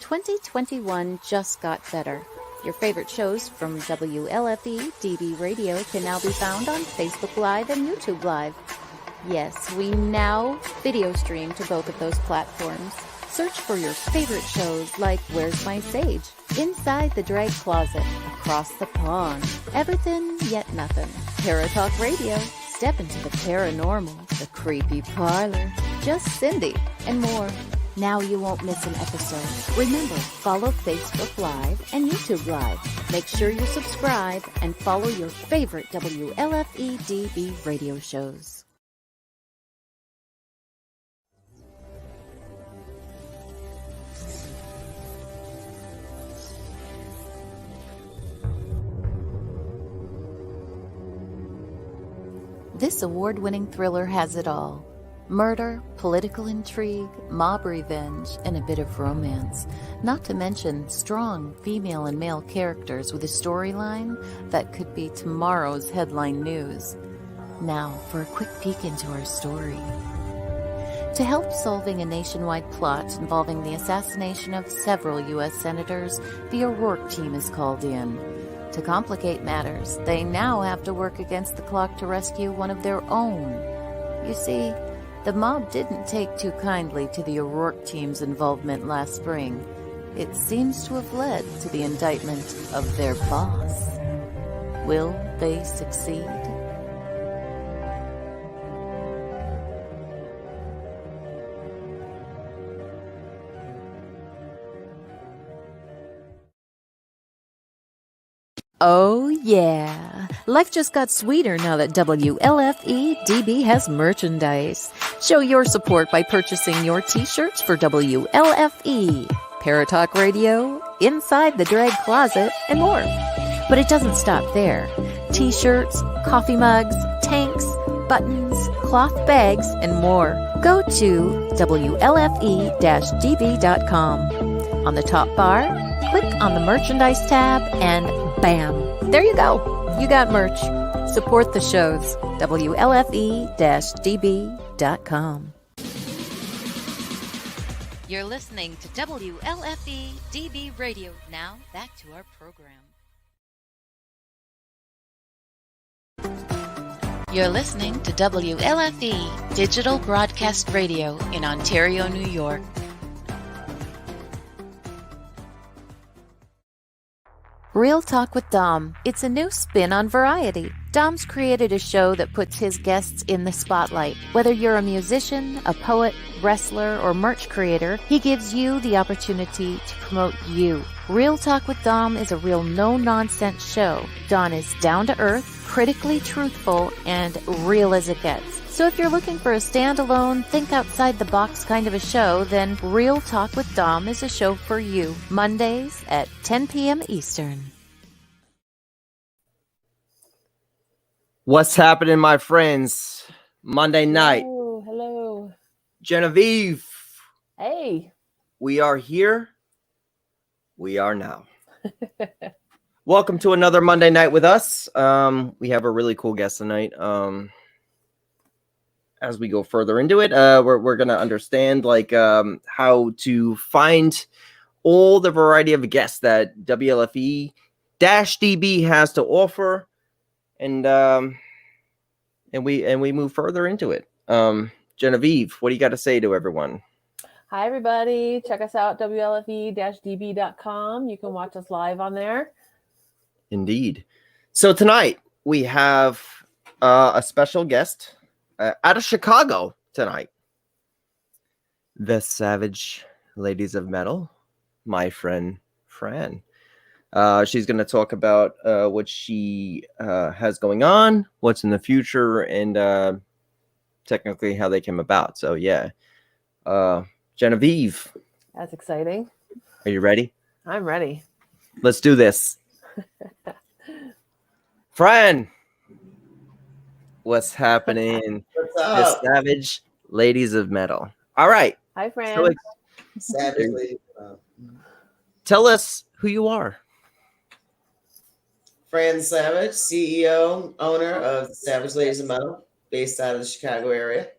2021 just got better. Your favorite shows from WLFE-DB Radio can now be found on Facebook Live and YouTube Live. Yes, we now video stream to both of those platforms. Search for your favorite shows like Where's My Sage, Inside the Drag Closet, Across the Pond, Everything Yet Nothing, Paratalk Radio, Step into the Paranormal, The Creepy Parlor, Just Cindy, and more. Now you won't miss an episode. Remember, follow Facebook Live and YouTube Live. Make sure you subscribe and follow your favorite WLFE-DB radio shows. This award-winning thriller has it all. Murder, political intrigue, mob revenge, and a bit of romance. Not to mention strong female and male characters with a storyline that could be tomorrow's headline news. Now for a quick peek into our story. To help solving a nationwide plot involving the assassination of several U.S. senators, the O'Rourke team is called in. To complicate matters, they now have to work against the clock to rescue one of their own. You see, the mob didn't take too kindly to the O'Rourke team's involvement last spring. It seems to have led to the indictment of their boss. Will they succeed? Oh yeah, life just got sweeter now that WLFE-DB has merchandise. Show your support by purchasing your t-shirts for WLFE, Paratalk Radio, Inside the Drag Closet, and more. But it doesn't stop there. T-shirts, coffee mugs, tanks, buttons, cloth bags, and more. Go to WLFE-DB.com. On the top bar, click on the merchandise tab and bam! There you go. You got merch. Support the shows. WLFE-DB.com. You're listening to WLFE-DB Radio. Now, back to our program. You're listening to WLFE Digital Broadcast Radio in Ontario, New York. Real Talk with Dom. It's a new spin on variety. Dom's created a show that puts his guests in the spotlight. Whether you're a musician, a poet, wrestler, or merch creator, he gives you the opportunity to promote you. Real Talk with Dom is a real no-nonsense show. Don is down-to-earth, critically truthful, and real as it gets. So if you're looking for a standalone, think-outside-the-box kind of a show, then Real Talk with Dom is a show for you. Mondays at 10 p.m. Eastern. What's happening, my friends? Monday night. Hello. Genevieve. Hey. We are here. We are now. Welcome to another Monday night with us. We have a really cool guest tonight. As we go further into it, we're going to understand how to find all the variety of guests that WLFE-DB has to offer, and we move further into it. Genevieve, what do you got to say to everyone? Hi, everybody. Check us out, WLFE-DB.com. You can watch us live on there. Indeed. So tonight we have a special guest out of Chicago tonight. The Savage Ladies of Metal, my friend Fran. She's going to talk about what she has going on, what's in the future, and technically how they came about. So, yeah. Genevieve. That's exciting. Are you ready? I'm ready. Let's do this. Fran. What's happening? What's up? The Savage Ladies of Metal. All right. Hi, Fran. Savage Ladies. Tell us who you are. Fran Savage, CEO, owner of Savage Ladies of Metal, based out of the Chicago area.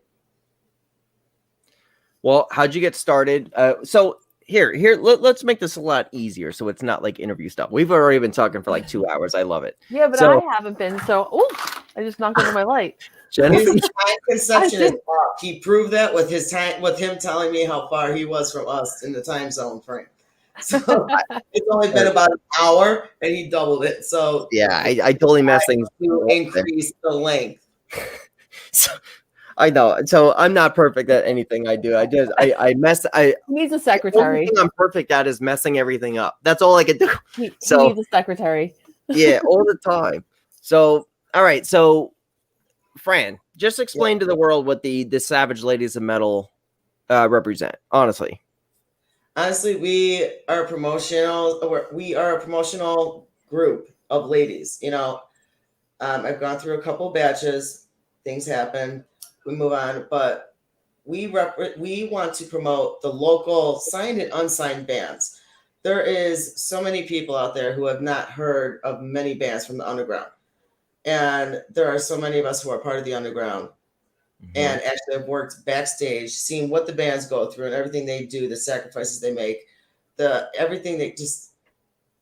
Well, how'd you get started? So let's make this a lot easier so it's not like interview stuff. We've already been talking for like 2 hours. I love it. Yeah, but So- I haven't been. So, I just knocked over my light. Jennifer, His time conception is did- off. He proved that with him telling me how far he was from us in the time zone frame. So it's only been about an hour, and he doubled it. So yeah, I totally messed things to up there. increase the length. So, I know. So I'm not perfect at anything I do. I mess. He needs a The only secretary. thing I'm perfect at is messing everything up. That's all I can do. He So- needs a secretary. Yeah, all the time. So, all right. So, Fran, just explain to the world what the Savage Ladies of Metal represent. Honestly, We are promotional. We are a promotional group of ladies. I've gone through a couple batches. Things happen. We move on, but we want to promote the local signed and unsigned bands. There is so many people out there who have not heard of many bands from the underground, and there are so many of us who are part of the underground and actually have worked backstage, seeing what the bands go through and everything they do, the sacrifices they make, everything they just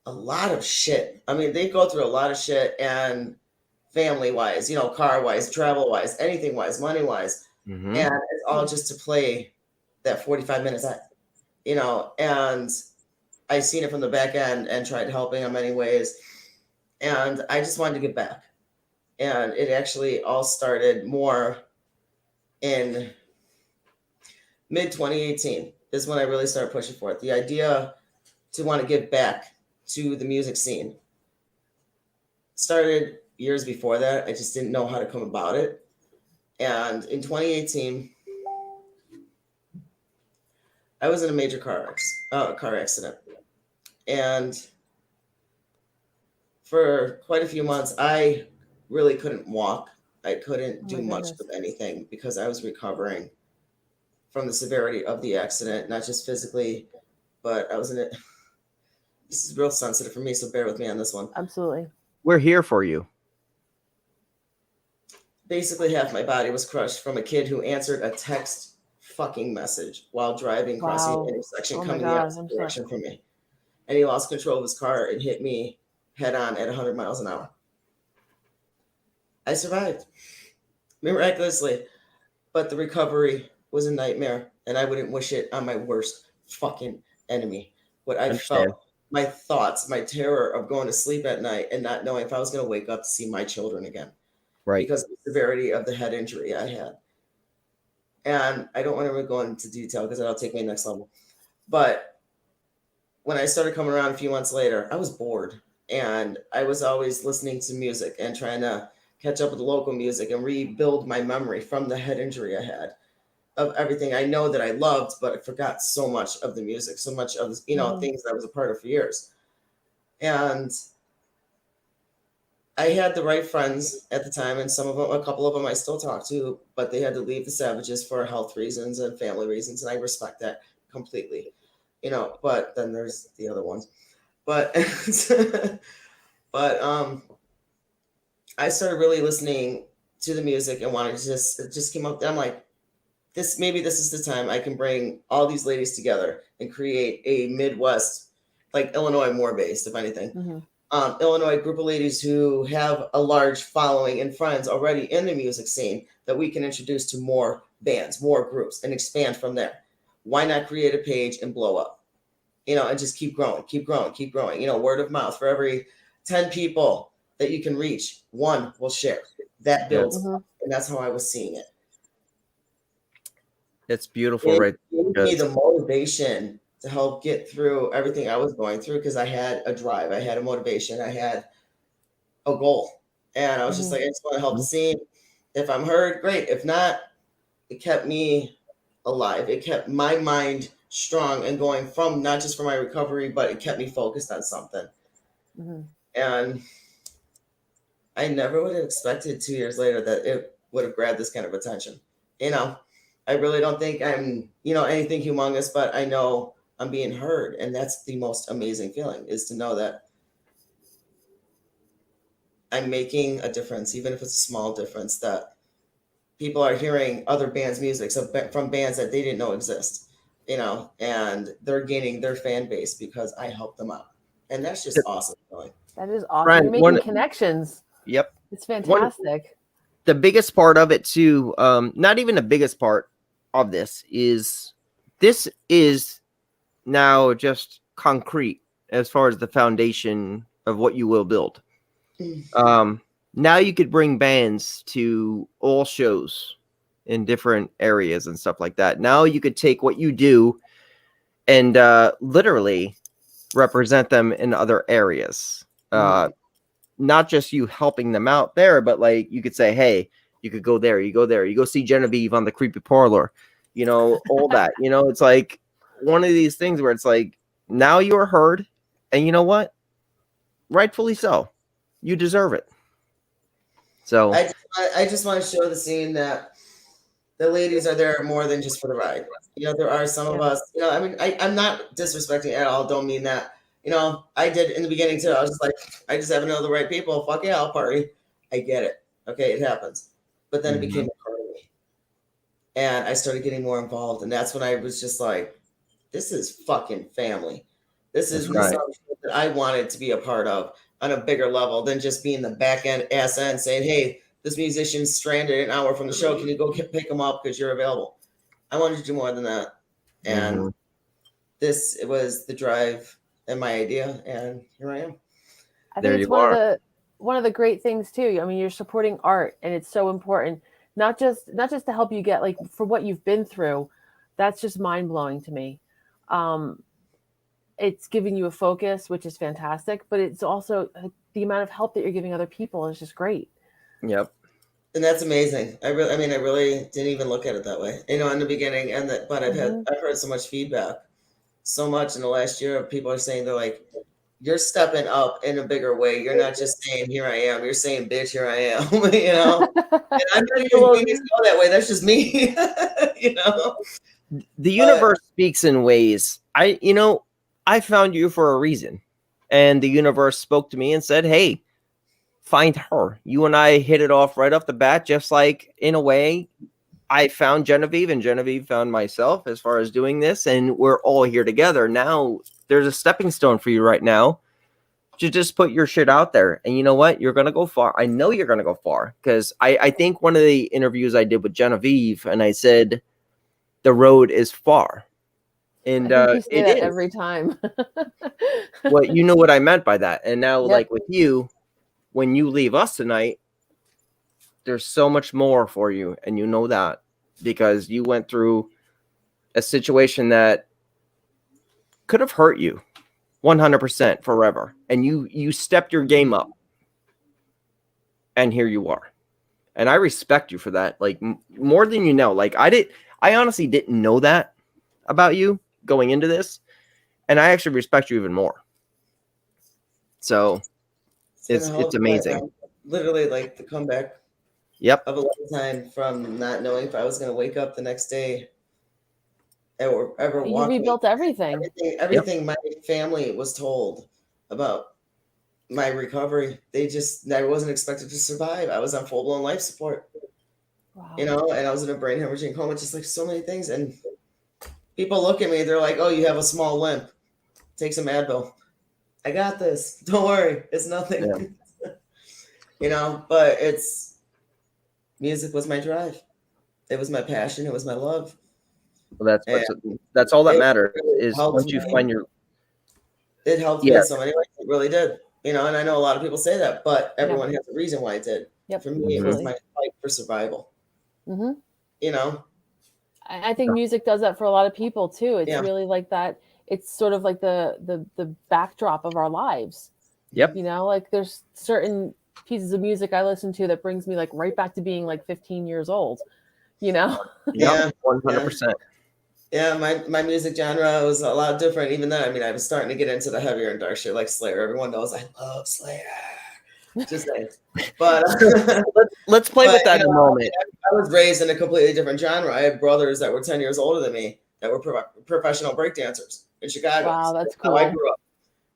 a lot of shit. I mean, they go through a lot of shit, and family wise, car wise, travel wise, anything wise, money wise. Mhm. And it's all just to play that 45 minutes set, and I've seen it from the back end and tried helping in many ways. And I just wanted to get back. And it actually all started more in mid 2018 is when I really started pushing for it. The idea to want to give back to the music scene started years before that. I just didn't know how to come about it. And in 2018, I was in a major car accident. And for quite a few months, I really couldn't walk. I couldn't do much of anything because I was recovering from the severity of the accident, not just physically, but I was in it. This is real sensitive for me, so bear with me on this one. Absolutely. We're here for you. Basically, half my body was crushed from a kid who answered a text fucking message while driving, crossing Wow. an intersection, Oh my coming the God, opposite I'm sorry. direction from me. And he lost control of his car and hit me head on at 100 miles an hour. I survived miraculously, but the recovery was a nightmare, and I wouldn't wish it on my worst fucking enemy. What I Understand. felt, my thoughts, my terror of going to sleep at night and not knowing if I was going to wake up to see my children again. Right. Because of the severity of the head injury I had. And I don't want to go into detail because that'll take me next level. But when I started coming around a few months later, I was bored. And I was always listening to music and trying to catch up with local music and rebuild my memory from the head injury I had of everything I know that I loved, but I forgot so much of the music, so much of, things that I was a part of for years. And I had the right friends at the time, and a couple of them I still talk to, but they had to leave the Savages for health reasons and family reasons, and I respect that completely, but then there's the other ones. But, but I started really listening to the music and wanted to just came up. I'm like, maybe this is the time I can bring all these ladies together and create a Midwest, like Illinois more based, if anything. Mm-hmm. Illinois group of ladies who have a large following and friends already in the music scene that we can introduce to more bands, more groups, and expand from there. Why not create a page and blow up? And just keep growing, keep growing, keep growing. Word of mouth. For every 10 people that you can reach, one will share. That builds up, and that's how I was seeing it. It's beautiful, It right? gave me the motivation to help get through everything I was going through because I had a drive, I had a motivation, I had a goal. And I was just like, I just want to help the scene. If I'm heard, great. If not, it kept me alive. It kept my mind strong and going from not just for my recovery, but it kept me focused on something. Mm-hmm. And I never would have expected 2 years later that it would have grabbed this kind of attention. I really don't think I'm, anything humongous, but I know I'm being heard. And that's the most amazing feeling, is to know that I'm making a difference, even if it's a small difference, that people are hearing other bands' music from bands that they didn't know exist. you know, and they're gaining their fan base because I helped them out. And that's just awesome. Really. That is awesome. Fran, You're making connections. Yep. It's fantastic. The biggest part of it too, not even the biggest part of this is now just concrete as far as the foundation of what you will build. Now you could bring bands to all shows in different areas and stuff like that. Now you could take what you do and literally represent them in other areas. Not just you helping them out there, but like you could say, hey, you could go there, you go there, you go see Genevieve on the Creepy Parlor, you know, all that. You know, it's like one of these things where it's like, now you're heard, and you know what? Rightfully so. You deserve it. So I just want to show the scene that the ladies are there more than just for the ride. You know, there are some of us, you know, I mean, I'm not disrespecting at all. Don't mean that. You know, I did in the beginning too. I was just like, I just haven't know the right people. Fuck yeah, I'll party. I get it. Okay, it happens. But then it became a part of me. And I started getting more involved. And that's when I was just like, this is fucking family. This is something that I wanted to be a part of on a bigger level than just being the back end ass end saying, hey, this musician's stranded an hour from the show. Can you go pick him up because you're available? I wanted to do more than that. And this was the drive and my idea. And here I am. I think it's one of the great things too. I mean, you're supporting art, and it's so important. Not just to help you get like for what you've been through. That's just mind blowing to me. It's giving you a focus, which is fantastic, but it's also the amount of help that you're giving other people is just great. Yep. And that's amazing. I really didn't even look at it that way, you know, in the beginning. But I've heard so much feedback, so much in the last year of people are saying they're like, you're stepping up in a bigger way. You're not just saying, here I am. You're saying, bitch, here I am, you know? And I'm not even going to go that way. That's just me, you know? The universe speaks in ways. I found you for a reason. And the universe spoke to me and said, hey, find her. You and I hit it off right off the bat, just like in a way I found Genevieve and Genevieve found myself as far as doing this. And we're all here together. Now there's a stepping stone for you right now to just put your shit out there. And you know what? You're going to go far. I know you're going to go far because I think one of the interviews I did with Genevieve and I said, the road is far. And you say that every time. Well, you know what I meant by that. And now, like with you, when you leave us tonight, there's so much more for you. And you know that because you went through a situation that could have hurt you 100% forever. And you stepped your game up. And here you are. And I respect you for that. Like more than you know. Like I honestly didn't know that about you going into this. And I actually respect you even more. So it's amazing. Literally like the comeback of a lifetime from not knowing if I was going to wake up the next day or ever walk. You rebuilt everything. Everything my family was told about my recovery. I wasn't expected to survive. I was on full-blown life support. Wow. You know, and I was in a brain hemorrhaging coma, just like so many things. And people look at me, they're like, oh, you have a small limp. Take some Advil. I got this. Don't worry. It's nothing. Yeah. You know, but music was my drive. It was my passion. It was my love. Well, that's all that matters is once you find your. It helped me in so many ways. It really did. You know, and I know a lot of people say that, but everyone has a reason why it did. Yep. For me, it was my fight for survival. Mm-hmm. You know, I think music does that for a lot of people too. It's really like that. It's sort of like the backdrop of our lives. Yep. You know, like there's certain pieces of music I listen to that brings me like right back to being like 15 years old. You know. Yeah, 100%. Yeah, my music genre was a lot different. Even then, I mean, I was starting to get into the heavier and dark shit like Slayer. Everyone knows I love Slayer. Just saying. But let's play with that in a moment. I was raised in a completely different genre. I had brothers that were 10 years older than me that were professional breakdancers in Chicago. Wow, that's cool. How I grew up,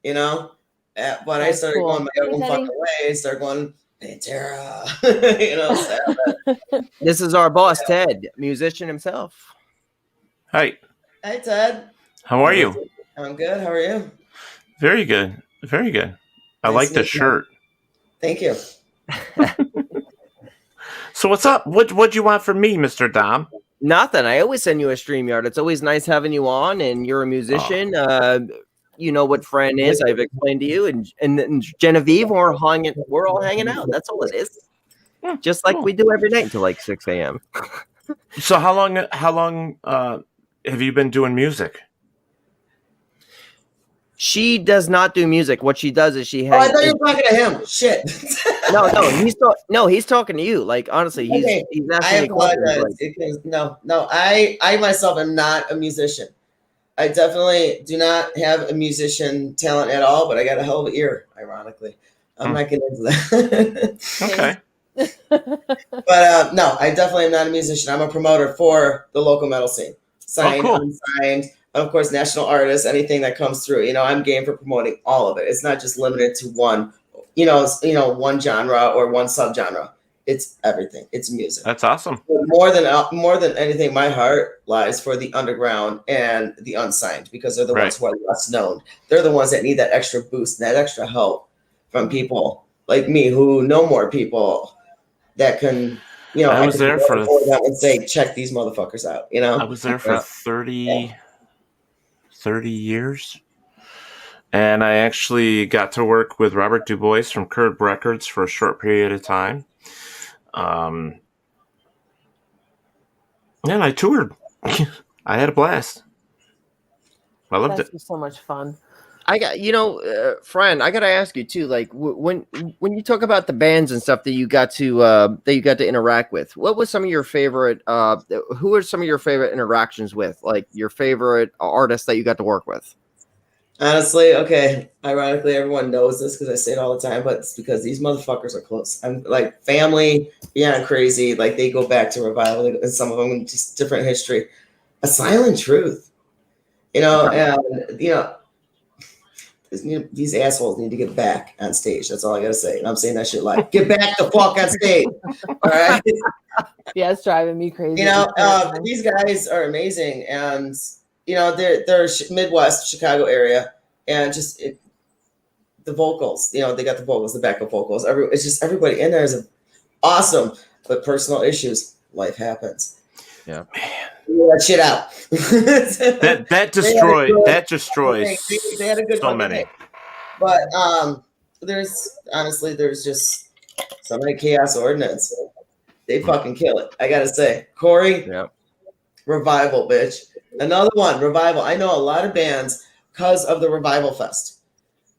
you know. But I started going my own fucking way. Started going Pantera, you know. This is our boss, Ted, musician himself. Hi. Hi, Ted. How are you? I'm good. How are you? Very good. Very good. I Nice like to the meet you. shirt. Thank you. So what's up? What'd you want from me, Mr. Dom? Nothing. I always send you a StreamYard. It's always nice having you on, and you're a musician. You know what FRAN is. I've explained to you, and Genevieve, we're all hanging out. That's all it is. Yeah, Just like cool. we do every night until like 6 a.m. So how long have you been doing music? She does not do music. What she does is she Oh, I hangs. thought you were talking to him. Shit. He's talking to you. Like honestly, he's Okay. he's I asking me questions. apologize. Like, Because no, I myself am not a musician. I definitely do not have a musician talent at all, but I got a hell of an ear, ironically. I'm not getting into that. Okay. But no, I definitely am not a musician. I'm a promoter for the local metal scene. Signed, cool. unsigned, of course, national artists, anything that comes through. You know, I'm game for promoting all of it. It's not just limited to one, one genre or one subgenre. It's everything. It's music. That's awesome. But more than anything, my heart lies for the underground and the unsigned because they're the ones who are less known. They're the ones that need that extra boost and that extra help from people like me who know more people that can, I was there for that and say, check these motherfuckers out. I was there for 30 years. And I actually got to work with Robert Dubois from Curb Records for a short period of time. And I toured. I had a blast. I loved it. That's so much fun. I got, FRAN, I got to ask you too, like when you talk about the bands and stuff that you got to interact with, what was some of your favorite, who are some of your favorite interactions with, like your favorite artists that you got to work with? Honestly, okay, ironically, everyone knows this because I say it all the time, but it's because these motherfuckers are close. I'm like family beyond crazy. Like they go back to Revival, and some of them just different history. A Silent Truth, and these assholes need to get back on stage. That's all I gotta say. And I'm saying that shit like, get back the fuck on stage. All right. Yeah, it's driving me crazy. These guys are amazing, and they're Midwest Chicago area, and just the vocals. They got the vocals, the backup vocals. It's just everybody in there is awesome, but personal issues. Life happens. Yeah, man, that shit out. that destroys they had a good so many. Day. But there's just so many Chaos Ordinance. They fucking kill it. I gotta say, Corey. Yeah. Revival, bitch. Another one, Revival. I know a lot of bands because of the Revival Fest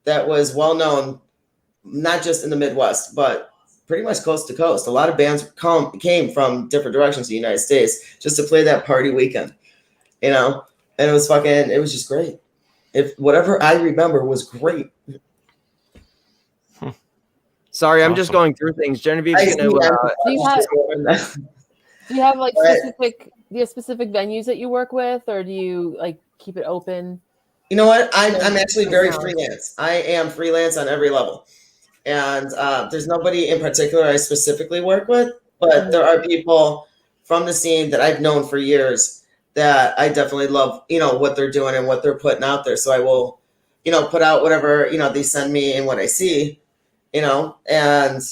that was well known, not just in the Midwest, but pretty much coast to coast. A lot of bands came from different directions of the United States just to play that party weekend, and it was just great. If whatever I remember was great. Sorry, I'm just going through things. Genevieve, do you have like specific venues that you work with, or do you like keep it open? You know what? I'm actually very freelance. I am freelance on every level. And there's nobody in particular I specifically work with, but there are people from the scene that I've known for years that I definitely love, what they're doing and what they're putting out there. So I will, put out whatever, they send me and what I see, and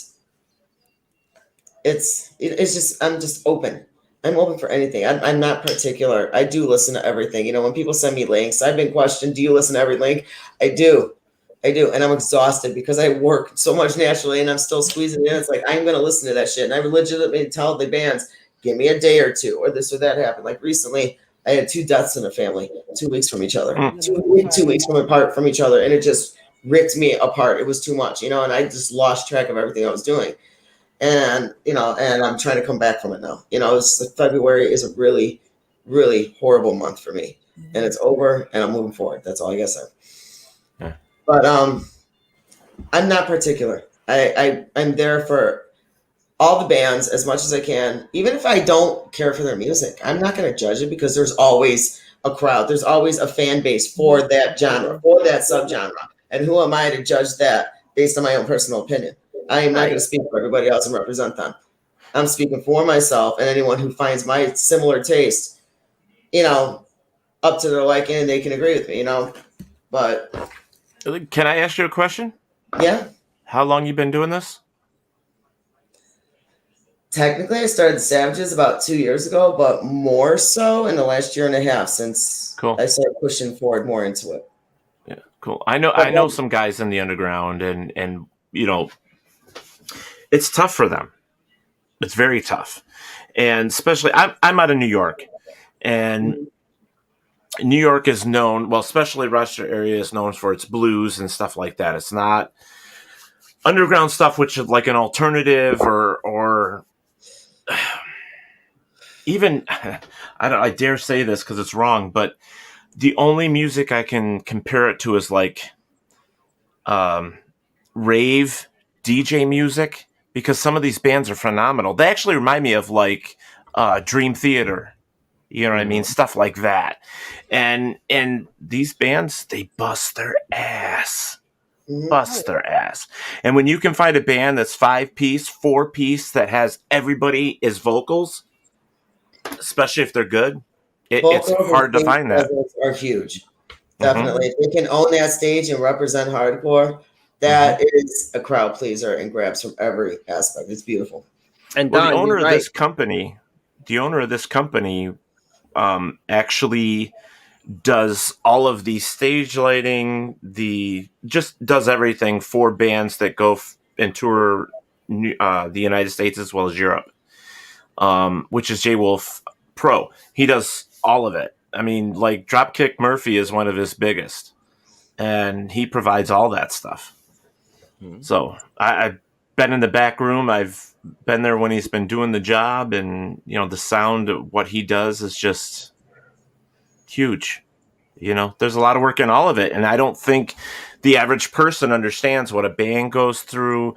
it's just, I'm just open. I'm open for anything. I'm not particular. I do listen to everything. When people send me links, I've been questioned, do you listen to every link? I do. And I'm exhausted because I work so much naturally and I'm still squeezing in. It's like, I'm going to listen to that shit. And I legitimately tell the bands, give me a day or two or this or that happened. Like recently, I had 2 deaths in a family, 2 weeks from each other, 2 weeks apart from each other. And it just ripped me apart. It was too much, and I just lost track of everything I was doing. And, and I'm trying to come back from it now. February is a really, really horrible month for me. And it's over and I'm moving forward. That's all I gotta say. Yeah. But I'm not particular. I'm there for all the bands as much as I can. Even if I don't care for their music, I'm not gonna judge it because there's always a crowd. There's always a fan base for that genre, for that subgenre. And who am I to judge that based on my own personal opinion? I am not going to speak for everybody else and represent them. I'm speaking for myself and anyone who finds my similar taste, up to their liking and they can agree with me, But Can I ask you a question? yeah, How long you been doing this? technically I started Savages about 2 years ago, but more so in the last year and a half since Cool. I started pushing forward more into it. Yeah, cool. I know some guys in the underground, and it's tough for them. It's very tough, and especially I'm out of New York, and New York is known, well, especially Rochester area is known for its blues and stuff like that. It's not underground stuff, which is like an alternative or even I dare say this because it's wrong, but the only music I can compare it to is like rave DJ music, because some of these bands are phenomenal. They actually remind me of like Dream Theater. You know what I mean? Stuff like that. And these bands, they bust their ass. Bust their ass. And when you can find a band that's 5-piece, 4-piece that has everybody as vocals, especially if they're good, it's hard to find that. Are huge. Definitely. If they can own that stage and represent hardcore, that is a crowd pleaser and grabs from every aspect. It's beautiful. And well, Don, the owner of this company actually does all of the stage lighting, just does everything for bands that go and tour the United States as well as Europe, which is J Wolf Pro. He does all of it. I mean, like Dropkick Murphy is one of his biggest, and he provides all that stuff. So I've been in the back room. I've been there when he's been doing the job, and the sound of what he does is just huge. There's a lot of work in all of it, and I don't think the average person understands what a band goes through,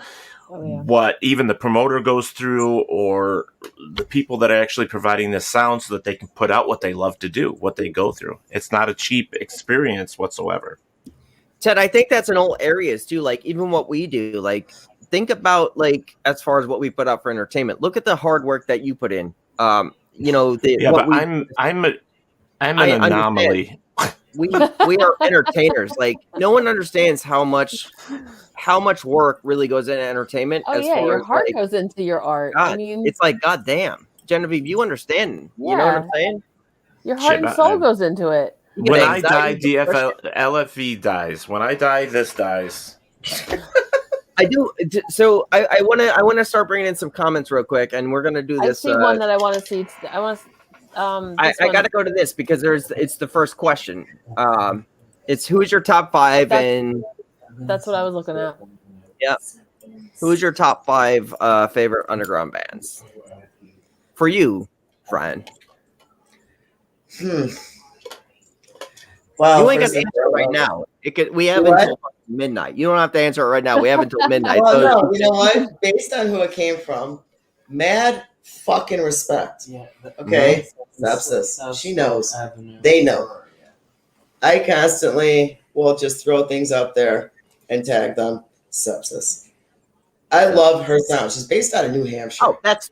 what even the promoter goes through, or the people that are actually providing the sound so that they can put out what they love to do, what they go through. It's not a cheap experience whatsoever. Ted, I think that's in all areas too. Like even what we do, like think about like as far as what we put out for entertainment. Look at the hard work that you put in. I'm an anomaly. We are entertainers. Like no one understands how much work really goes into entertainment. Oh yeah, your heart goes into your art. God, I mean, it's like goddamn, Genevieve, you understand? You know what I'm saying? Your heart and soul goes into it. When I die, LFE dies. When I die, this dies. I do. So I want to start bringing in some comments real quick, and we're gonna do this. I see one that I want to see. I got to go to this because it's the first question. It's who's your top 5 that's what I was looking at. Yeah. Who's your top 5 favorite underground bands for you, Fran? Well, you ain't got to answer it right now. We have until midnight. You don't have to answer it right now. We have until midnight. Well, no, you know what? Based on who it came from, mad fucking respect. Yeah. Okay. Sepsis. She knows. They know. I constantly will just throw things up there and tag them. Sepsis. I love her sound. She's based out of New Hampshire. Oh, that's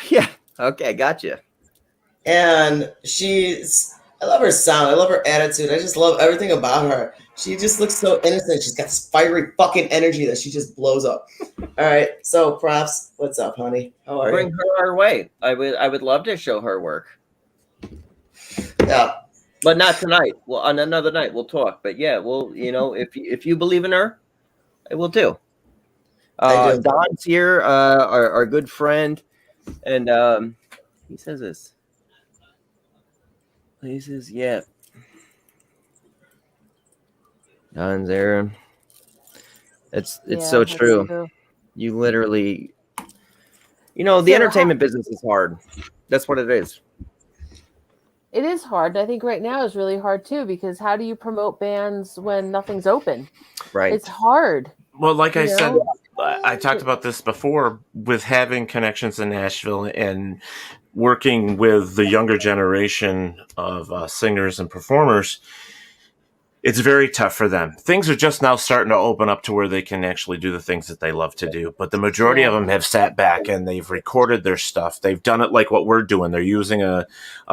yeah. Okay, gotcha. And I love her sound. I love her attitude. I just love everything about her. She just looks so innocent. She's got this fiery fucking energy that she just blows up. All right. So props. What's up, honey? How are you? Bring her our way. I would love to show her work. Yeah. But not tonight. Well, on another night we'll talk. But yeah, we'll if you believe in her, I will too. Don's here, our good friend, and he says this. He says, yeah. Don's there. It's so true. You literally, the entertainment business is hard. That's what it is. It is hard. I think right now is really hard too, because how do you promote bands when nothing's open? Right. It's hard. Well, like I said, I talked about this before with having connections in Nashville and working with the younger generation of singers and performers. it's very tough for them. Things are just now starting to open up to where they can actually do the things that they love to do. But the majority of them have sat back and they've recorded their stuff. They've done it like what we're doing. They're using a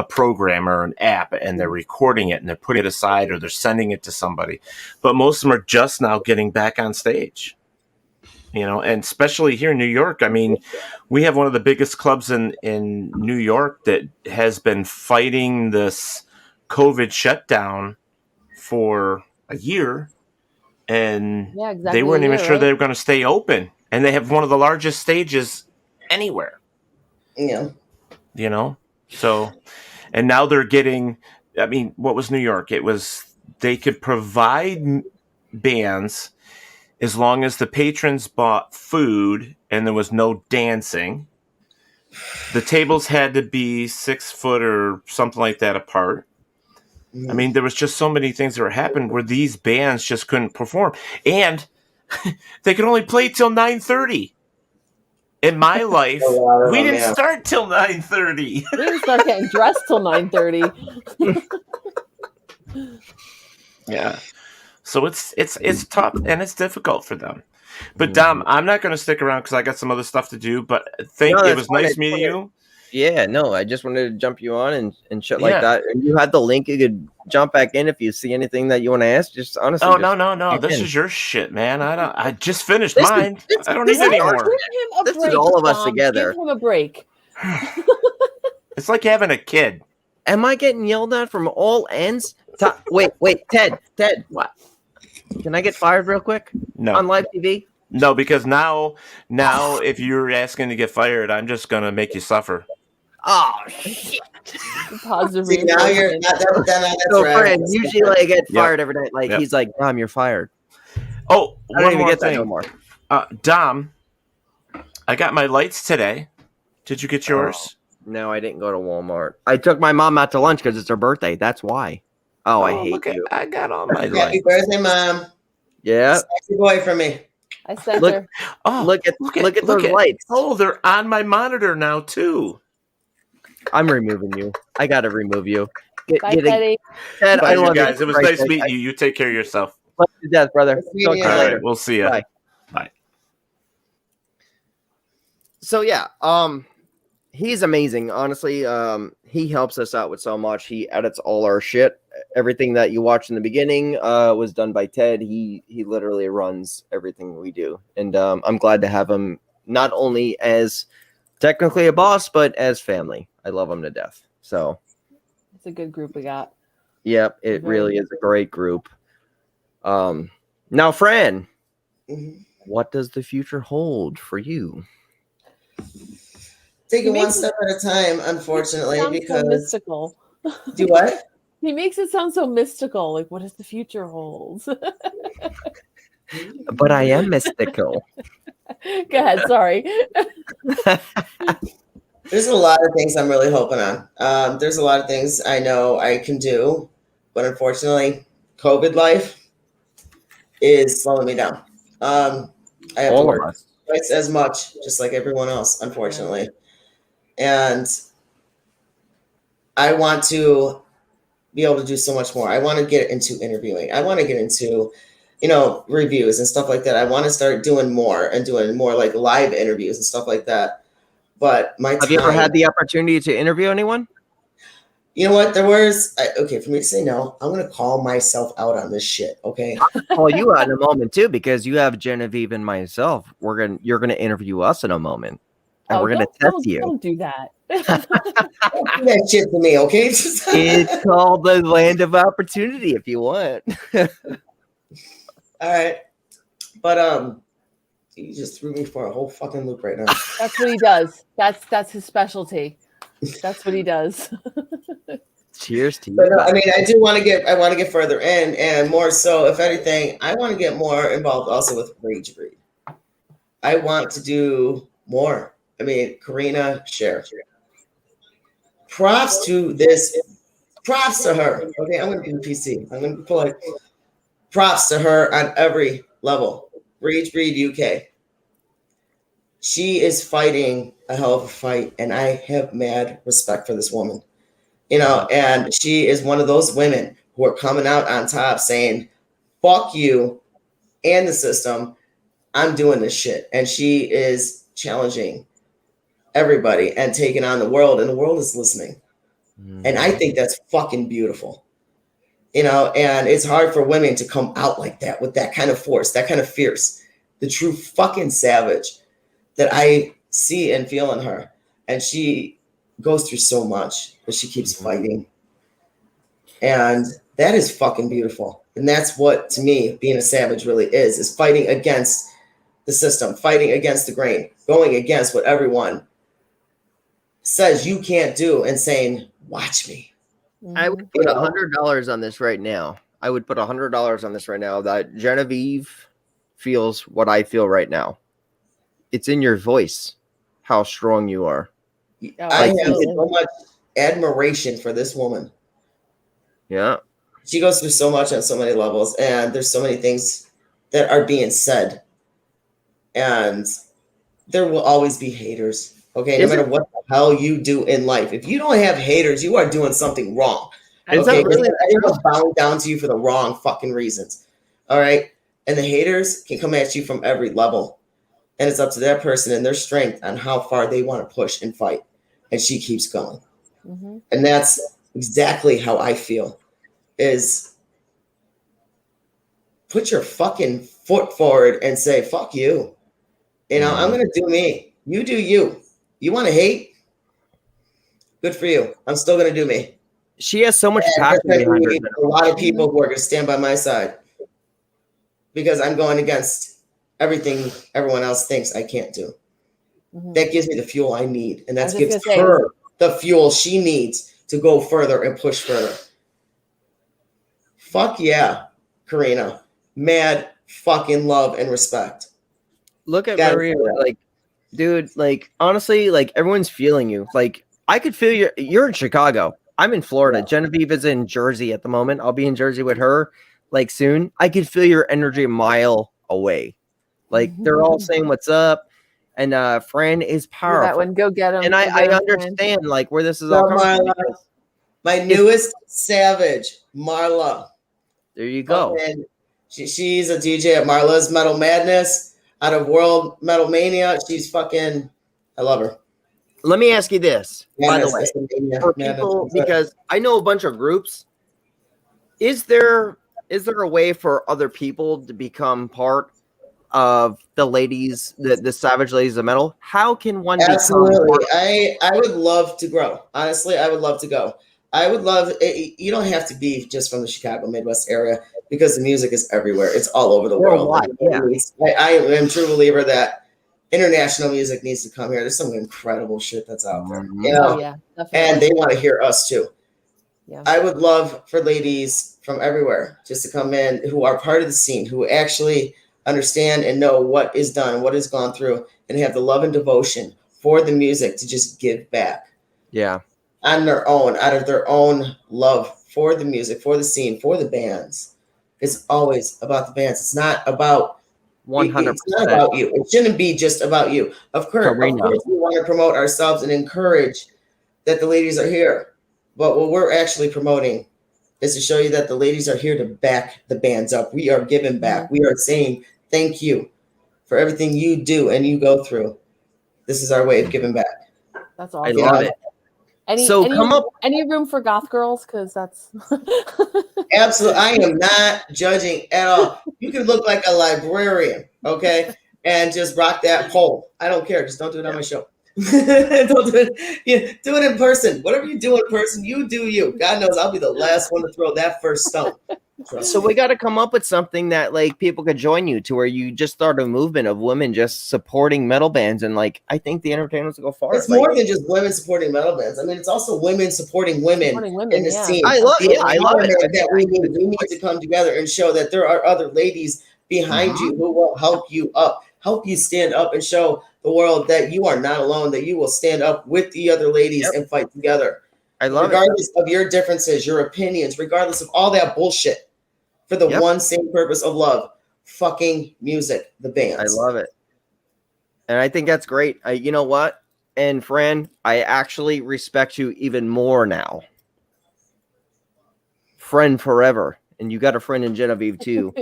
program or an app, and they're recording it and they're putting it aside, or they're sending it to somebody. But most of them are just now getting back on stage. And especially here in New York, I mean, we have one of the biggest clubs in New York that has been fighting this COVID shutdown for a year, and they weren't even sure they were going to stay open. And they have one of the largest stages anywhere. Yeah. So, and now they're getting, I mean, what was New York? It was, they could provide bands as long as the patrons bought food and there was no dancing. The tables had to be 6 foot or something like that apart. I mean, there was just so many things that were happening where these bands just couldn't perform. And they could only play till 9:30. In my life, we didn't start till 9:30. We didn't start getting dressed till 9:30. Yeah. So it's tough and it's difficult for them. But Dom, I'm not going to stick around because I got some other stuff to do. But it was nice meeting you. Yeah, no, I just wanted to jump you on and shit like that. And you had the link. You could jump back in if you see anything that you want to ask. Just honestly. Oh, no. This is your shit, man. I just finished mine. I don't need any more. This is all of us together. Give him a break. It's like having a kid. Am I getting yelled at from all ends? Wait, Ted, what? Can I get fired real quick? No. On live TV? No, because now if you're asking to get fired, I'm just gonna make you suffer. Oh shit! Positive. See, now you're not that's so right. Fran, usually I get fired every night. Like he's like, Dom, you're fired. Oh, I don't even get that no more. Dom, I got my lights today. Did you get yours? No, I didn't go to Walmart. I took my mom out to lunch because it's her birthday. That's why. Oh, I hate you. I got all my lights. Happy birthday, Mom. Yeah. Sexy boy for me. I sent her. Oh, look at those lights. Oh, they're on my monitor now too. I'm removing you. I gotta remove you. Bye, Teddy. Ted, bye, you guys. It was nice meeting you. You take care of yourself. Love you to death, brother. All right, we'll see you. Bye. So yeah, he's amazing. Honestly, he helps us out with so much. He edits all our shit. Everything that you watched in the beginning was done by Ted. He literally runs everything we do, and I'm glad to have him not only as technically a boss, but as family. I love him to death. So it's a good group we got. Yep, it really is a great group. Now, Fran, what does the future hold for you? Taking one step at a time, unfortunately, because so mystical. Do what? He makes it sound so mystical. Like, what does the future hold? But I am mystical. Go ahead. Sorry. There's a lot of things I'm really hoping on. There's a lot of things I know I can do, but unfortunately, COVID life is slowing me down. I have to work twice as much, just like everyone else, unfortunately. And I want to be able to do so much more. I want to get into interviewing. I want to get into, reviews and stuff like that. I want to start doing more like live interviews and stuff like that. But have you ever had the opportunity to interview anyone? You know what? For me to say no, I'm going to call myself out on this shit. Okay. Call you out in a moment too, because you have Genevieve and myself. You're going to interview us in a moment. And we're going to test you. Don't do that. Don't do that shit to me, okay? It's called the land of opportunity if you want. All right. But you just threw me for a whole fucking loop right now. That's what he does. That's his specialty. That's what he does. Cheers to you. But, I want to get further in, and more so, if anything, I want to get more involved also with Rage Breed. I want to do more. Karina, share. Props to this. Props to her. Okay, I'm going to be PC. I'm going to be polite. Props to her on every level. Rage Breed UK. She is fighting a hell of a fight, and I have mad respect for this woman. And she is one of those women who are coming out on top saying, fuck you and the system. I'm doing this shit. And she is challenging everybody and taking on the world, and the world is listening. And I think that's fucking beautiful. You know, and it's hard for women to come out like that with that kind of force, that kind of fierce, the true fucking savage that I see and feel in her. And she goes through so much, but she keeps fighting. And that is fucking beautiful. And that's what, to me, being a savage really is fighting against the system, fighting against the grain, going against what everyone says you can't do and saying, watch me. I would put $100 on this right now. I would put $100 on this right now that Genevieve feels what I feel right now. It's in your voice how strong you are. I have so much admiration for this woman. Yeah. She goes through so much on so many levels, and there's so many things that are being said. And there will always be haters. Okay, no matter what the hell you do in life, if you don't have haters, you are doing something wrong. Okay, really everyone's bowing down to you for the wrong fucking reasons. All right, and the haters can come at you from every level, and it's up to that person and their strength on how far they want to push and fight. And she keeps going, and that's exactly how I feel. Is put your fucking foot forward and say, "Fuck you." You know, I'm gonna do me. You do you. You want to hate? Good for you. I'm still going to do me. She has so much passion behind her. A lot of people who are going to stand by my side because I'm going against everything everyone else thinks I can't do. That gives me the fuel I need. And that gives her the fuel she needs to go further and push further. Fuck yeah, Karina. Mad fucking love and respect. Look at Maria, like, dude, like, honestly, like, everyone's feeling you. Like, I could feel you're in Chicago. I'm in Florida. Genevieve is in Jersey at the moment. I'll be in Jersey with her, like, soon. I could feel your energy a mile away. Like, they're all saying what's up. And Fran is powerful. That one, go get him. And I understand, like, where this is all coming from. My newest savage, Marla. There you go. And she's a DJ at Marla's Metal Madness. Out of World Metal Mania, she's fucking. I love her. Let me ask you this, by the way, for people, because I know a bunch of groups. Is there a way for other people to become part of the ladies, the Savage Ladies of Metal? How can one? Absolutely, I would love to grow. Honestly, I would love to go. I would love. You don't have to be just from the Chicago Midwest area, because the music is everywhere. It's all over the world. Yeah. I am a true believer that international music needs to come here. There's some incredible shit that's out there. You know? And they want to hear us too. Yeah. I would love for ladies from everywhere just to come in who are part of the scene, who actually understand and know what is done, what has gone through, and have the love and devotion for the music to just give back. Yeah. On their own, out of their own love for the music, for the scene, for the bands. It's always about the bands. It's not about 100%. It's not about you. It shouldn't be just about you. Of course, we want to promote ourselves and encourage that the ladies are here. But what we're actually promoting is to show you that the ladies are here to back the bands up. We are giving back. We are saying thank you for everything you do and you go through. This is our way of giving back. That's awesome. I love it. Any room for goth girls? Because that's absolutely. I am not judging at all. You can look like a librarian, okay, and just rock that pole. I don't care. Just don't do it on my show. Don't do it. Yeah, do it in person. Whatever you do in person, you do you. God knows I'll be the last one to throw that first stone. So we got to come up with something that like people could join you to, where you just start a movement of women just supporting metal bands, and like I think the entertainers will go far. It's more than just women supporting metal bands. I mean, it's also women supporting women in the scene. I love it. That we need to come together and show that there are other ladies behind you who will help you up, help you stand up, and show the world that you are not alone. That you will stand up with the other ladies and fight together. I love regardless of your differences, your opinions, regardless of all that bullshit. For the one same purpose of love, fucking music, the bands. I love it. And I think that's great. You know what? And Fran, I actually respect you even more now friend forever, and you got a friend in Genevieve too.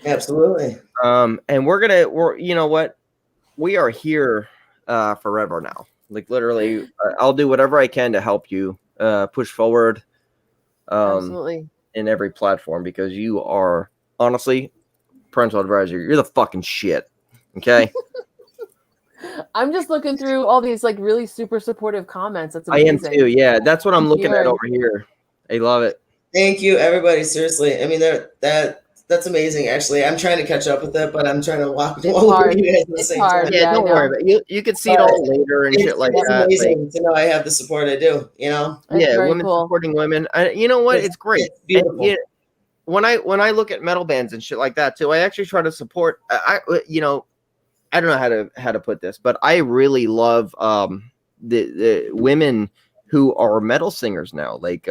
Absolutely. And we're you know what, we are here forever now. Like literally, I'll do whatever I can to help you push forward. Absolutely. In every platform, because you are honestly parental advisor. You're the fucking shit. Okay. I'm just looking through all these like really super supportive comments. That's amazing. I am too. Yeah, that's what I'm Thank looking you. at over here. I love it. Thank you, everybody. Seriously, I mean, that's amazing. Actually, I'm trying to catch up with it, but I'm trying to walk all over you guys at the same time. Yeah, don't worry about it. You can see it all later and shit like it's that. amazing to know I have the support I do. You know. Yeah, women supporting women. You know what? It's great. It's beautiful. And, when I look at metal bands and shit like that too, I actually try to support. I don't know how to put this, but I really love the women who are metal singers now, like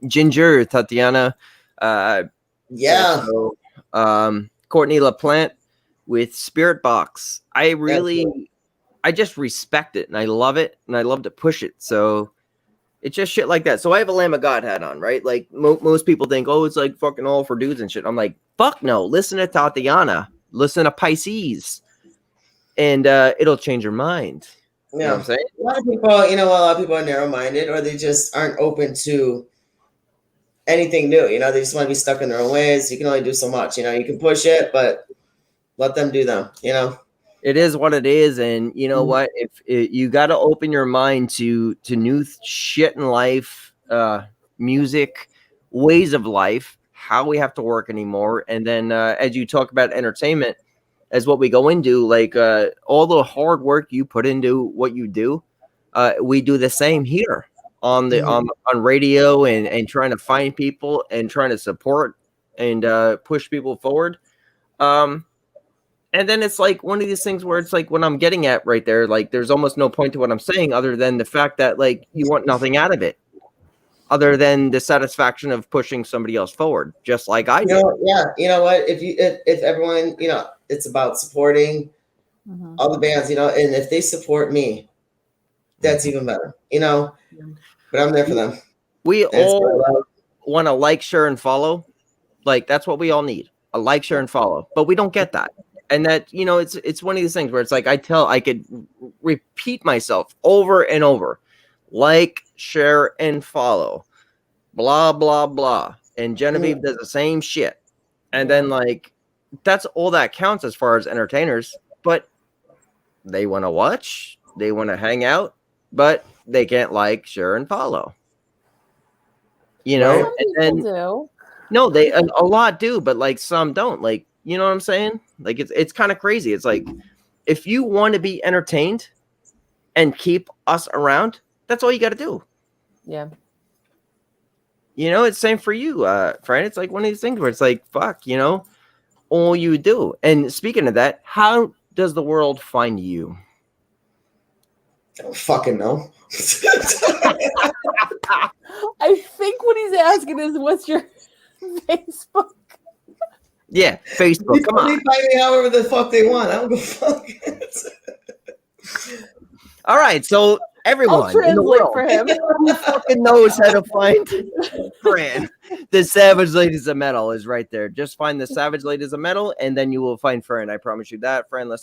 Ginger, Tatiana, also, Courtney LaPlante with Spirit Box. I just respect it and I love it and I love to push it. So it's just shit like that. So I have a Lamb of God hat on, right? Like most people think, oh, it's like fucking all for dudes and shit. I'm like, fuck no. Listen to Tatiana. Listen to Pisces. And it'll change your mind. You know what I'm saying? A lot of people are narrow-minded, or they just aren't open to anything new. You know, they just want to be stuck in their own ways. You can only do so much. You know, you can push it, but let them do them. You know, it is what it is, and you know what? If you got to open your mind to new shit in life, music, ways of life, how we have to work anymore, and then as you talk about entertainment. As what we go into, like all the hard work you put into what you do, we do the same here on the on radio and trying to find people and trying to support and push people forward. And then it's like one of these things where it's like what I'm getting at right there, like there's almost no point to what I'm saying other than the fact that like you want nothing out of it other than the satisfaction of pushing somebody else forward, just like I do. You know what? If everyone, you know, it's about supporting all the bands, you know, and if they support me, that's even better, you know. But I'm there for them. We all want to like, share, and follow. Like that's what we all need: a like, share, and follow. But we don't get that, and that you know, it's one of these things where it's like I could repeat myself over and over, like, share, and follow, blah blah blah. And Genevieve does the same shit, and then like. That's all that counts as far as entertainers, but they want to watch, they want to hang out, but they can't like, share, and follow. You know, some people do. No, they a lot do, but like some don't. Like, you know what I'm saying? Like it's kind of crazy. It's like if you want to be entertained and keep us around, that's all you got to do. Yeah. You know, it's same for you, Fran. It's like one of these things where it's like, fuck, you know. All you do. And speaking of that, how does the world find you? I don't fucking know. I think what he's asking is, what's your Facebook? Yeah, Facebook. Come on. They find me however the fuck they want. I don't give a fuck. All right, so everyone in the world for him. who fucking knows how to find Fran, the Savage Ladies of Metal is right there. Just find the Savage Ladies of Metal, and then you will find Fran. I promise you that. Fran Le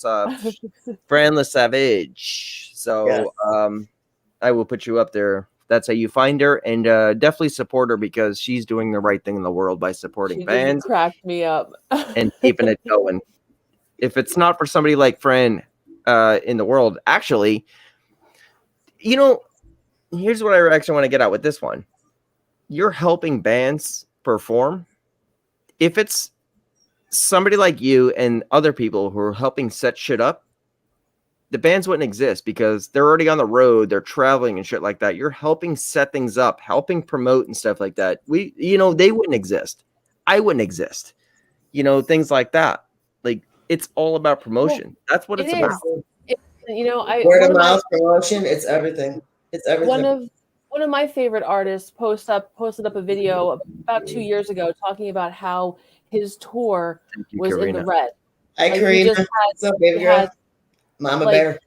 Savage. So I will put you up there. That's how you find her, and definitely support her because she's doing the right thing in the world by supporting bands. Cracked me up and keeping it going. If it's not for somebody like Fran in the world, actually. You know, here's what I actually want to get out with this one. You're helping bands perform. If it's somebody like you and other people who are helping set shit up, the bands wouldn't exist because they're already on the road. They're traveling and shit like that. You're helping set things up, helping promote and stuff like that. They wouldn't exist. I wouldn't exist. You know, things like that. Like, it's all about promotion. That's what it's about. You know, word of mouth promotion. It's everything. It's everything. One of my favorite artists posted up a video about 2 years ago talking about how his tour was Karina. In the red. Hi, Karina. What's up, baby girl? Mama Bear.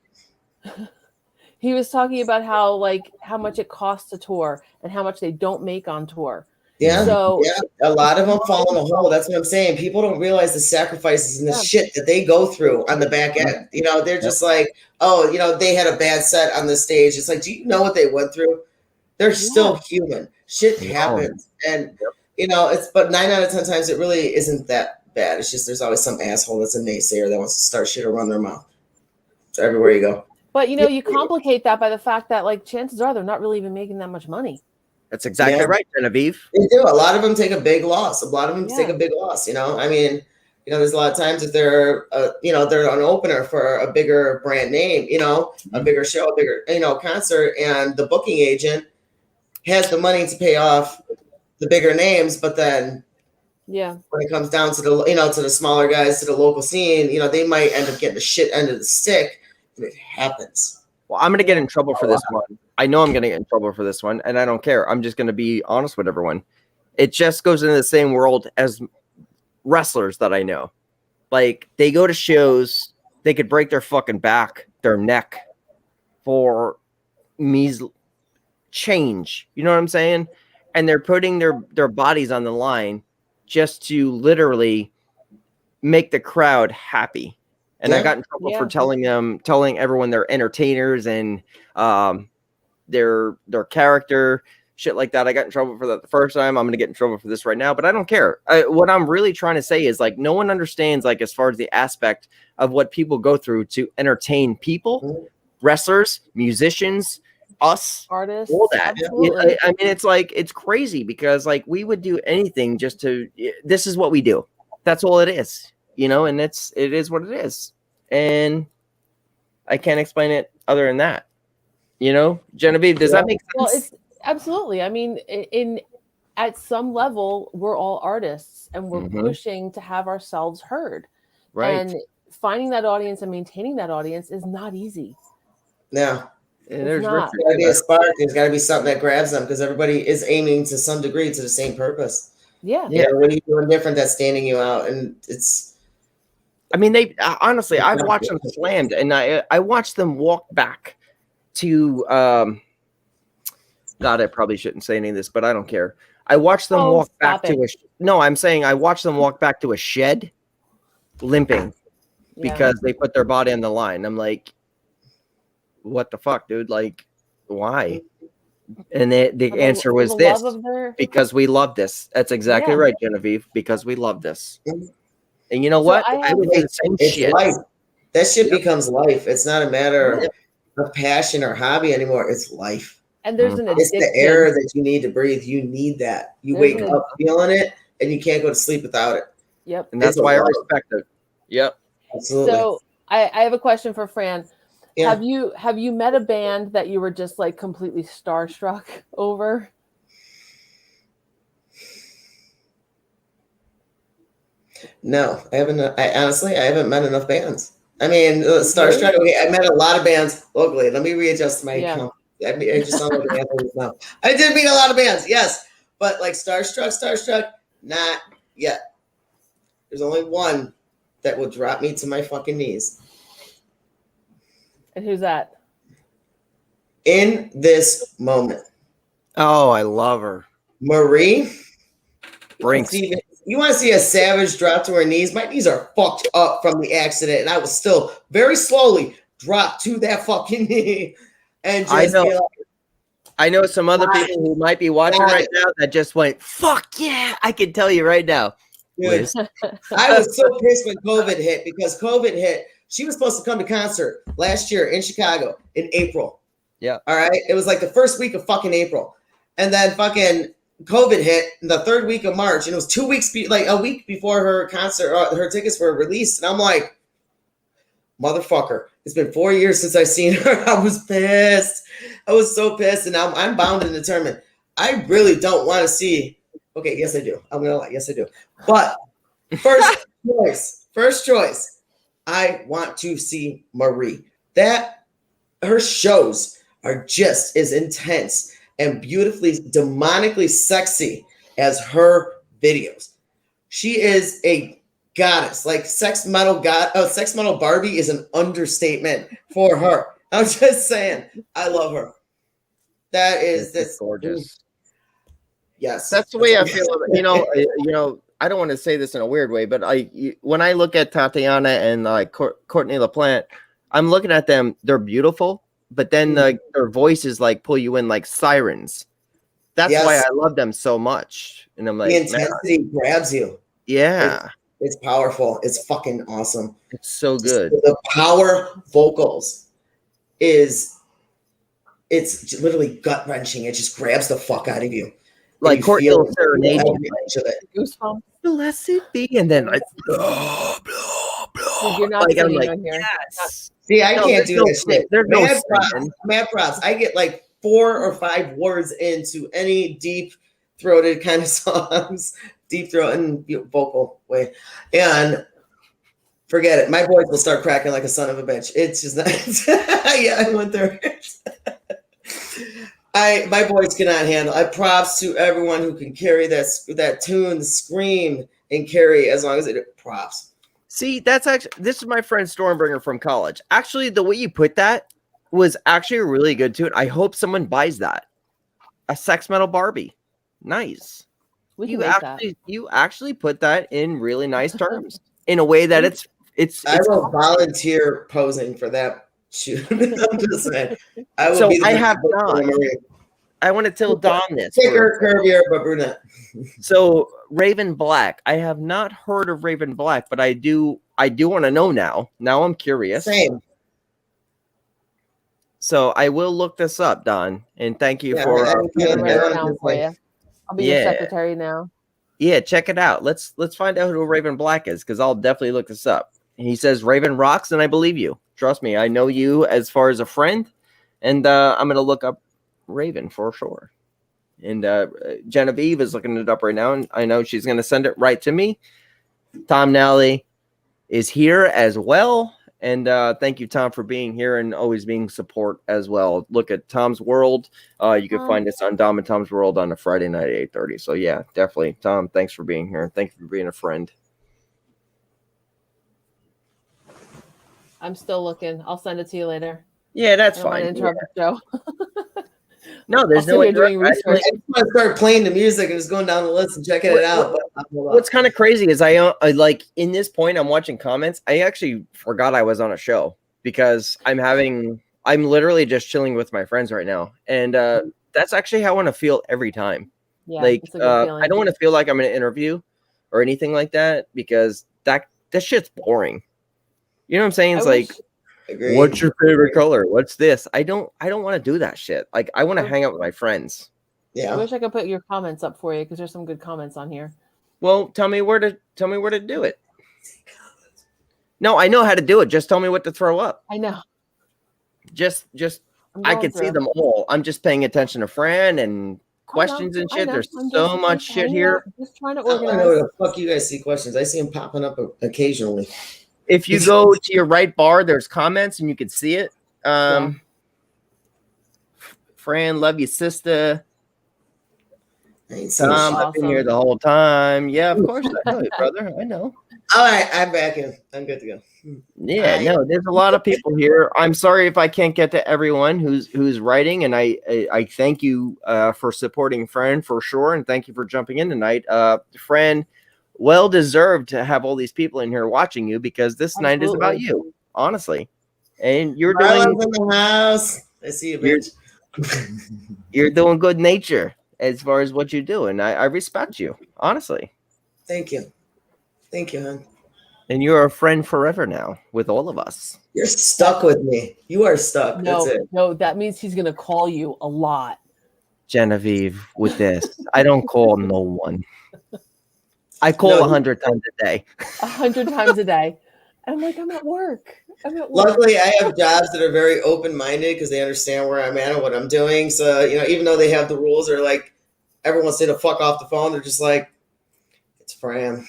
He was talking about how much it costs to tour and how much they don't make on tour. Yeah. So A lot of them fall in a hole. That's what I'm saying. People don't realize the sacrifices and the shit that they go through on the back end. They're just like, oh, they had a bad set on the stage. It's like, do you know what they went through? They're still human. Shit happens. And but 9 out of 10 times it really isn't that bad. It's just there's always some asshole that's a naysayer that wants to start shit or run their mouth. So everywhere you go. But you complicate that by the fact that like chances are they're not really even making that much money. That's exactly right, Genevieve. They do. A lot of them take a big loss. A lot of them take a big loss. I mean, there's a lot of times if they're, they're an opener for a bigger brand name, a bigger show, a bigger, concert, and the booking agent has the money to pay off the bigger names, but then when it comes down to the, to the smaller guys, to the local scene, they might end up getting the shit end of the stick. And it happens. Well, I'm going to get in trouble for this one. I know I'm going to get in trouble for this one, and I don't care. I'm just going to be honest with everyone. It just goes into the same world as wrestlers that I know. Like, they go to shows, they could break their fucking back, their neck for change. You know what I'm saying? And they're putting their bodies on the line just to literally make the crowd happy. And I got in trouble for telling everyone they're entertainers and their character, shit like that. I got in trouble for that the first time. I'm going to get in trouble for this right now, but I don't care. What I'm really trying to say is, like, no one understands, like, as far as the aspect of what people go through to entertain people, wrestlers, musicians, us, artists, all that. I mean, it's like, it's crazy because, like, we would do anything just to, this is what we do. That's all it is, and it is what it is. And I can't explain it other than that. Genevieve, does that make sense? Well, it's absolutely. I mean, at some level, we're all artists and we're pushing to have ourselves heard. Right. And finding that audience and maintaining that audience is not easy. No. There's not. There's got to be a spark. There's got to be something that grabs them because everybody is aiming to some degree to the same purpose. Yeah. What are you doing different that's standing you out? And it's. I mean, they honestly, I've watched them slammed, and I watched them walk back to. God, I probably shouldn't say any of this, but I don't care. I watched them walk back to a. No, I'm saying I watched them walk back to a shed, limping, because they put their body on the line. I'm like, what the fuck, dude? Like, why? And the answer was this: because we love this. That's exactly right, Genevieve. Because we love this. And you know what? I would do the same shit. Life. That shit becomes life. It's not a matter of passion or hobby anymore. It's life. And there's an addiction. It's the air that you need to breathe. You need that. You wake up feeling it, and you can't go to sleep without it. Yep. And that's why I respect it. Yep. Absolutely. So I have a question for Fran. Yeah. Have you met a band that you were just like completely starstruck over? No, I haven't. Honestly, I haven't met enough bands. I mean, starstruck. Okay, I met a lot of bands locally. Let me readjust my account. I just sound like an athlete now. I did meet a lot of bands, yes, but like starstruck, not yet. There's only one that will drop me to my fucking knees. And who's that? In this moment. Oh, I love her. Marie Brinks. You want to see a savage drop to her knees? My knees are fucked up from the accident, and I will still very slowly drop to that fucking knee. And just I know some other people who might be watching right now that just went, fuck yeah. I can tell you right now. Dude, I was so pissed when COVID hit because COVID hit. She was supposed to come to concert last year in Chicago in April. Yeah. All right. It was like the first week of fucking April. And then fucking COVID hit in the third week of March. And it was 2 weeks, like a week before her concert, her tickets were released. And I'm like, motherfucker, it's been 4 years since I've seen her. I was pissed. I was so pissed. And I'm bound and determined. I really don't want to see. Okay. Yes, I do. I'm going to lie. Yes, I do. But first choice. I want to see Marie. Her shows are just as intense and beautifully, demonically sexy as her videos. She is a goddess. Like sex metal Barbie is an understatement for her. I'm just saying, I love her. That's gorgeous. Yes, That's the way I feel. I don't want to say this in a weird way, but when I look at Tatiana and like Courtney LaPlante, I'm looking at them. They're beautiful, but then their voices like pull you in like sirens. That's why I love them so much. And I'm like, the intensity grabs you. Yeah, it's powerful. It's fucking awesome. It's so good. The power vocals it's literally gut wrenching. It just grabs the fuck out of you. Like Courtney serenade Goosebumps. Blessed be, and then like blah, blah, blah. You're not singing on here. Yes. See, I can't do this shit. There's mad props. I get like 4 or 5 words into any deep throated kind of songs, deep throat and vocal way, and forget it. My voice will start cracking like a son of a bitch. It's just not. Yeah, I went there. My voice cannot handle. I props to everyone who can carry that tune, scream, and carry as long as it props. See, this is my friend Stormbringer from college. Actually, the way you put that was actually a really good tune. I hope someone buys that. A sex metal Barbie. Nice. You actually put that in really nice terms in a way that it's I will volunteer posing for that shoot. I'm just saying. I want to tell Don this. Thicker, curvier, but brunette. So Raven Black. I have not heard of Raven Black, but I do want to know now. Now I'm curious. Same. So I will look this up, Don, and thank you for. I'll be your secretary now. Yeah, check it out. Let's find out who Raven Black is, because I'll definitely look this up. He says Raven rocks, and I believe you. Trust me, I know you as far as a friend, and I'm gonna look up Raven for sure. And Genevieve is looking it up right now, and I know she's gonna send it right to me. Tom Nally is here as well, and thank you, Tom, for being here and always being support as well. Look at Tom's World. You can find us on Dom and Tom's World on a Friday night at 8:30. So yeah, definitely, Tom. Thanks for being here. Thank you for being a friend. I'm still looking. I'll send it to you later. Yeah, that's fine. Interrupt the show. No, there's no way. Doing research. I just want to start playing the music and just going down the list and checking it out. What's kind of crazy is I like in this point I'm watching comments. I actually forgot I was on a show because I'm literally just chilling with my friends right now, and that's actually how I want to feel every time. Yeah, like I don't want to feel like I'm in an interview or anything like that, because that shit's boring. You know what I'm saying? It's what's your favorite color? What's this? I don't want to do that shit. Like, I want to hang out with my friends. Yeah. I wish I could put your comments up for you, because there's some good comments on here. Well, tell me where to do it. No, I know how to do it. Just tell me what to throw up. I know. Just I can see them all. I'm just paying attention to Fran and questions and shit. There's so much shit here. Just trying to organize. I know where the fuck you guys see questions. I see them popping up occasionally. If you go to your right bar, there's comments and you can see it. Fran, love you, sister. Tom, I've been here the whole time. Yeah, of course I know you, brother. I know. All right, I'm back in. I'm good to go. Yeah, no, there's a lot of people here. I'm sorry if I can't get to everyone who's writing, and I thank you for supporting Fran for sure, and thank you for jumping in tonight. Fran, well deserved to have all these people in here watching you, because this night is about you, honestly. And you're doing in the house. I see you, bitch. You're doing good nature as far as what you do, and I respect you, honestly. Thank you, hon. And you're a friend forever now with all of us. You're stuck with me. You are stuck. That's it. No, that means he's gonna call you a lot. Genevieve, with this, I don't call no one. I call 100 times a day. 100 times a day. I'm like, I'm at work. Luckily, I have jobs that are very open-minded because they understand where I'm at and what I'm doing. So, even though they have the rules, they're like, everyone say to fuck off the phone. They're just like, it's Fran.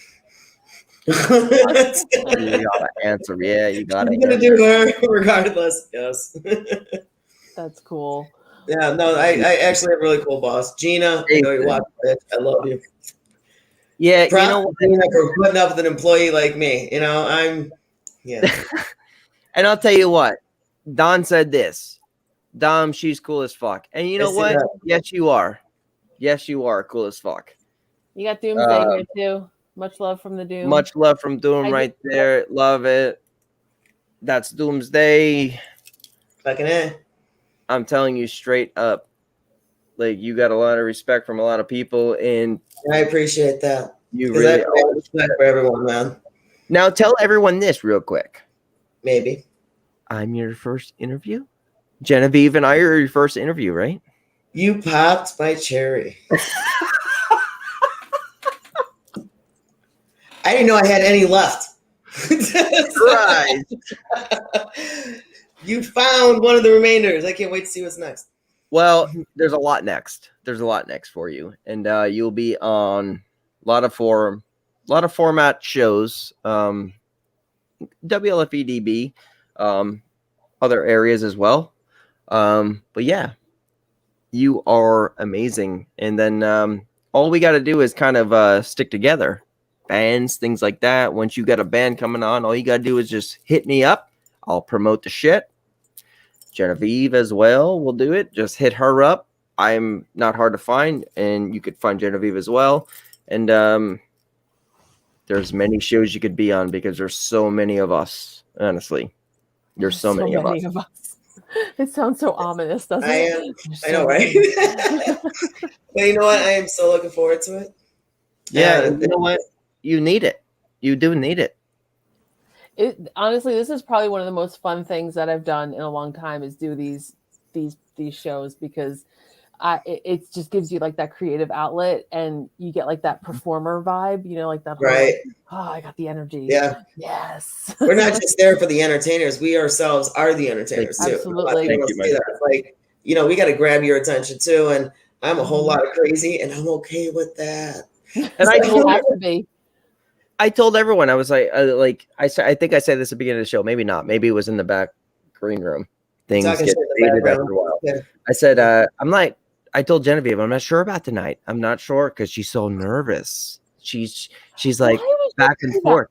You gotta answer. Yeah, you gotta. I'm gonna do her regardless. Yes. That's cool. Yeah, no, I actually have a really cool boss, Gina. I know you watch it. I love you. Yeah, Gina for putting up with an employee like me. Yeah. And I'll tell you what, Don said this. Dom, she's cool as fuck. And you know what? Yes, you are. Yes, you are cool as fuck. You got Doomsday here too. Much love from the Doom. Much love from Doom right there. Love it. That's Doomsday. Fucking A. I'm telling you straight up. Like, you got a lot of respect from a lot of people, and I appreciate that. you really I have respect for everyone, man. Now tell everyone this real quick. Maybe. I'm your first interview. Genevieve and I are your first interview, right? You popped my cherry. I didn't know I had any left. Right. You found one of the remainders. I can't wait to see what's next. Well, there's a lot next. There's a lot next for you, and you'll be on a lot of format shows, WLFE-DB, other areas as well. But yeah, you are amazing. And then all we got to do is kind of stick together. Bands, things like that. Once you got a band coming on, all you got to do is just hit me up. I'll promote the shit. Genevieve as well will do it. Just hit her up. I'm not hard to find, and you could find Genevieve as well. And there's many shows you could be on because there's so many of us. Honestly, there's so many of us. It sounds so ominous, doesn't it? I know, right? But you know what? I am so looking forward to it. Yeah, you know what? You need it. You do need it. Honestly, this is probably one of the most fun things that I've done in a long time is do these shows, because it just gives you like that creative outlet, and you get like that performer vibe, you know, like that whole, right. I got the energy. Yeah. Yes. We're not just there for the entertainers. We ourselves are the entertainers too. Absolutely. Thank you, it's like, you know, we got to grab your attention too. And I'm a whole lot of crazy, and I'm okay with that. And I told everyone, I was like, I think I said this at the beginning of the show. Maybe not. Maybe it was in the back green room. Things get faded after a while. Yeah. I said, I told Genevieve, I'm not sure about tonight. I'm not sure because she's so nervous. She's like back and forth.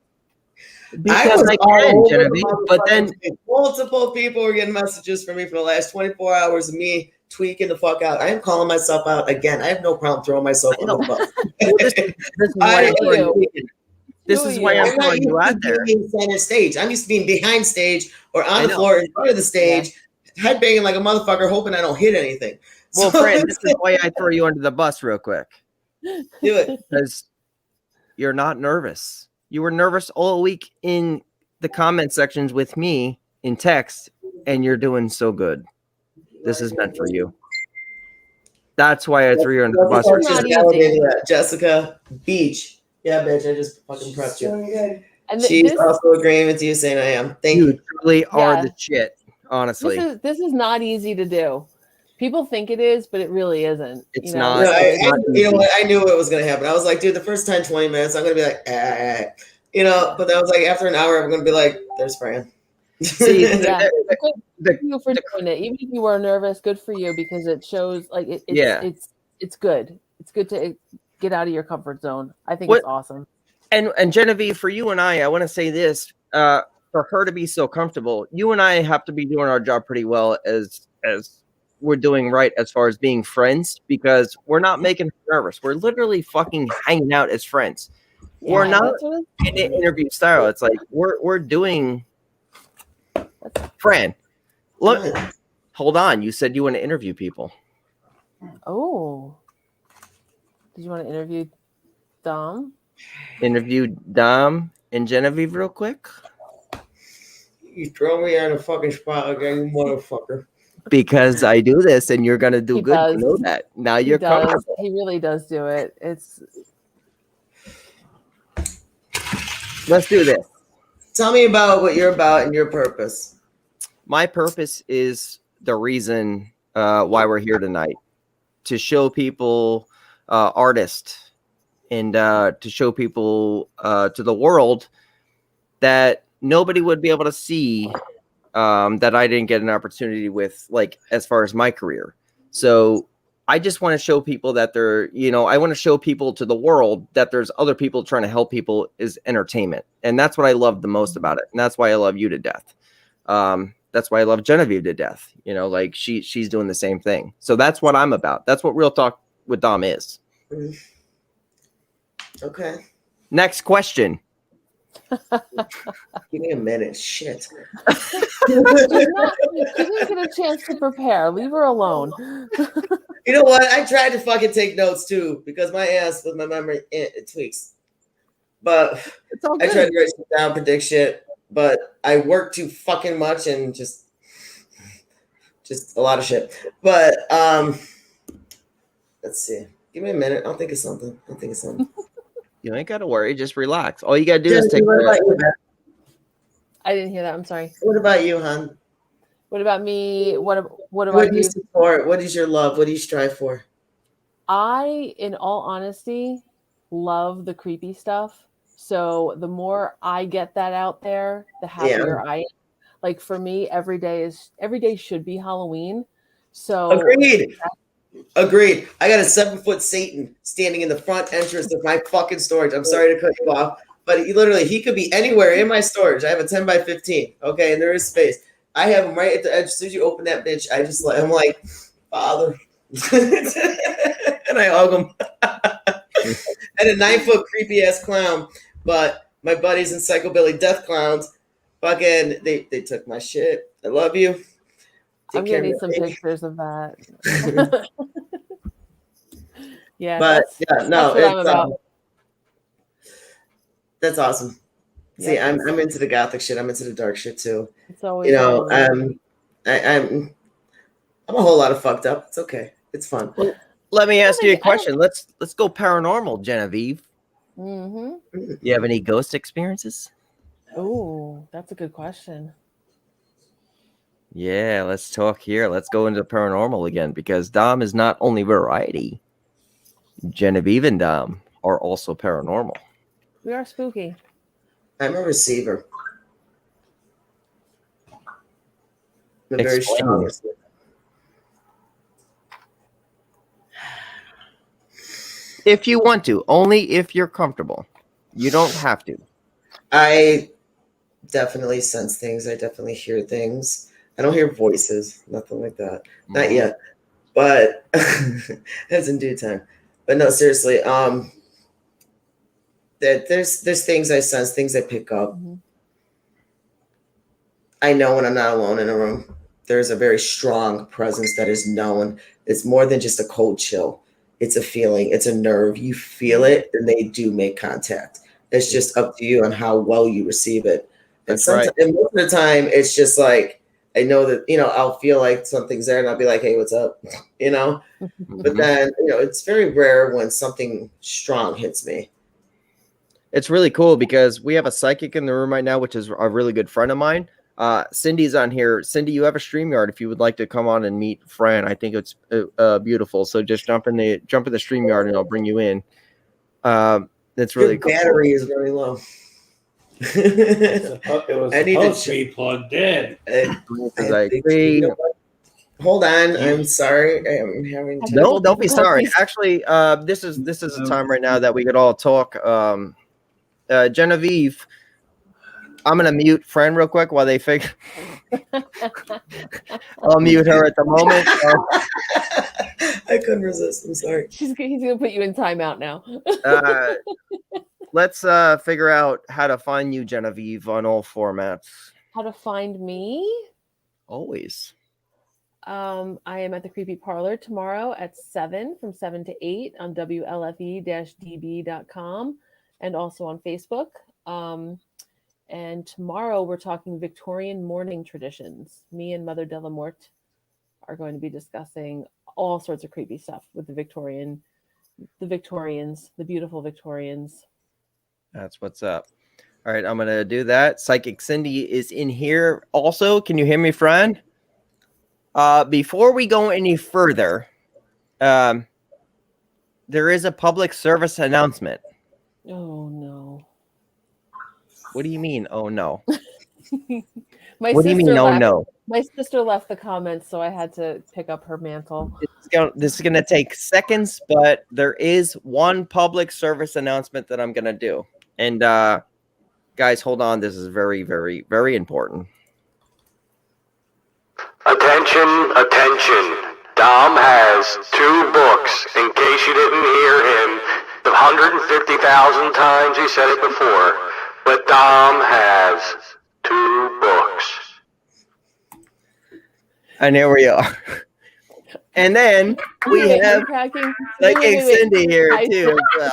Because I can, Genevieve. But then multiple people were getting messages from me for the last 24 hours of me tweaking the fuck out. I am calling myself out again. I have no problem throwing myself on the bus. This is why I'm throwing you out there. Center stage. I'm used to being behind stage or on the floor in front of the stage, headbanging like a motherfucker, hoping I don't hit anything. Well, Fran, this is why I throw you under the bus real quick. Do it. Because you're not nervous. You were nervous all week in the comment sections with me in text, and you're doing so good. This is meant for you. That's why I threw you under the bus. Jessica Beach. Yeah, bitch, I just fucking prepped you. And she's also agreeing with you, saying I am. Thank you. You truly are the shit, honestly. This is not easy to do. People think it is, but it really isn't. It's not. No, you know what? I knew what was going to happen. I was like, dude, the first 10, 20 minutes, I'm going to be like, you know, but that was like, after an hour, I'm going to be like, there's Fran. See, good for you for doing it. Even if you were nervous, good for you, because it shows like it's good. It's good to get out of your comfort zone. I think it's awesome. And Genevieve, for you and I want to say this, for her to be so comfortable, you and I have to be doing our job pretty well as we're doing right as far as being friends, because we're not making her nervous. We're literally fucking hanging out as friends. Yeah, we're not in an interview style. It's like we're doing Fran. Look, hold on. You said you want to interview people. Oh. Did you want to interview Dom? Interview Dom and Genevieve real quick? You throw me on a fucking spot again, you motherfucker. Because I do this, and you're gonna do good. You know that. Now you're comfortable. He really does do it. Let's do this. Tell me about what you're about and your purpose. My purpose is the reason why we're here tonight, to show people artists, and to show people to the world that nobody would be able to see that I didn't get an opportunity with, like, as far as my career. So I just want to show people that I want to show people to the world that there's other people trying to help people is entertainment. And that's what I love the most about it. And that's why I love you to death. That's why I love Genevieve to death. You know, like she's doing the same thing. So that's what I'm about. That's what Real Talk what Dom is. Okay. Next question. Give me a minute. Shit. She didn't get a chance to prepare. Leave her alone. You know what? I tried to fucking take notes too because my ass with my memory it tweaks. But It's all I good. tried to write shit down, predict shit, but I work too fucking much and just a lot of shit. But let's see. Give me a minute. I'll think of something. You ain't got to worry. Just relax. All you got to do is Jennifer, take what about you? I didn't hear that. I'm sorry. What about you, hon? What about me? What about What do you? you support? What is your love? What do you strive for? I, in all honesty, love the creepy stuff. So the more I get that out there, the happier I am. Like for me, every day should be Halloween. So Agreed. I got a 7-foot Satan standing in the front entrance of my fucking storage. I'm sorry to cut you off, but he could be anywhere in my storage. I have a 10 by 15. Okay, and there is space. I have him right at the edge. As soon as you open that bitch, I'm like, Father. And I hug him. And a 9-foot creepy ass clown. But my buddies in Psychobilly Death Clowns, fucking, they took my shit. I love you. I'm gonna need some pictures of that. Yeah, but that's what I'm about. That's awesome. See, Yeah, I'm into the gothic shit. I'm into the dark shit too. It's always I'm a whole lot of fucked up. It's okay. It's fun. Well, let me ask you a question. Let's go paranormal, Genevieve. Mm-hmm. You have any ghost experiences? Oh, that's a good question. Yeah, let's talk here. Let's go into paranormal again because Dom is not only variety. Genevieve and Dom are also paranormal. We are spooky. I'm a receiver. I'm a very Explain. strong receiver. If you want to, only if you're comfortable. You don't have to. I definitely sense things. I definitely hear things. I don't hear voices, nothing like that. Not yet, but that's in due time. But no, seriously, there's things I sense, things I pick up. Mm-hmm. I know when I'm not alone in a room. There's a very strong presence that is known. It's more than just a cold chill. It's a feeling. It's a nerve. You feel it, and they do make contact. It's just up to you on how well you receive it. And sometimes, and most of the time, it's just like, I know that, I'll feel like something's there and I'll be like, hey, what's up? But then, it's very rare when something strong hits me. It's really cool because we have a psychic in the room right now, which is a really good friend of mine. Cindy's on here. Cindy, you have a StreamYard if you would like to come on and meet Fran. I think it's beautiful. So just jump in the StreamYard and I'll bring you in. That's really cool. Battery is very low. It was supposed to be plugged in. I agree. Hold on, I'm sorry. I am having no, don't be sorry. Actually, this is a time right now that we could all talk. Genevieve, I'm gonna mute Fran real quick while they figure. I'll mute her at the moment. I couldn't resist. I'm sorry. He's gonna put you in timeout now. Let's figure out how to find you, Genevieve, on all formats. How to find me? Always. I am at the Creepy Parlor tomorrow at 7 from 7 to 8 on WLFE-DB.com and also on Facebook. And tomorrow we're talking Victorian mourning traditions. Me and Mother Delamorte are going to be discussing all sorts of creepy stuff with the Victorians, the beautiful Victorians. That's what's up. All right, I'm going to do that. Psychic Cindy is in here also. Can you hear me, friend? Before we go any further, there is a public service announcement. Oh, no. What do you mean, oh, no? What do you mean, oh, no? My sister left the comments, so I had to pick up her mantle. This is going to take seconds, but there is one public service announcement that I'm going to do. And guys, hold on. This is very, very, very important. Attention, attention. Dom has 2 books, in case you didn't hear him the 150,000 times he said it before. But Dom has 2 books. And here we are. And then we have like Cindy here too. Well.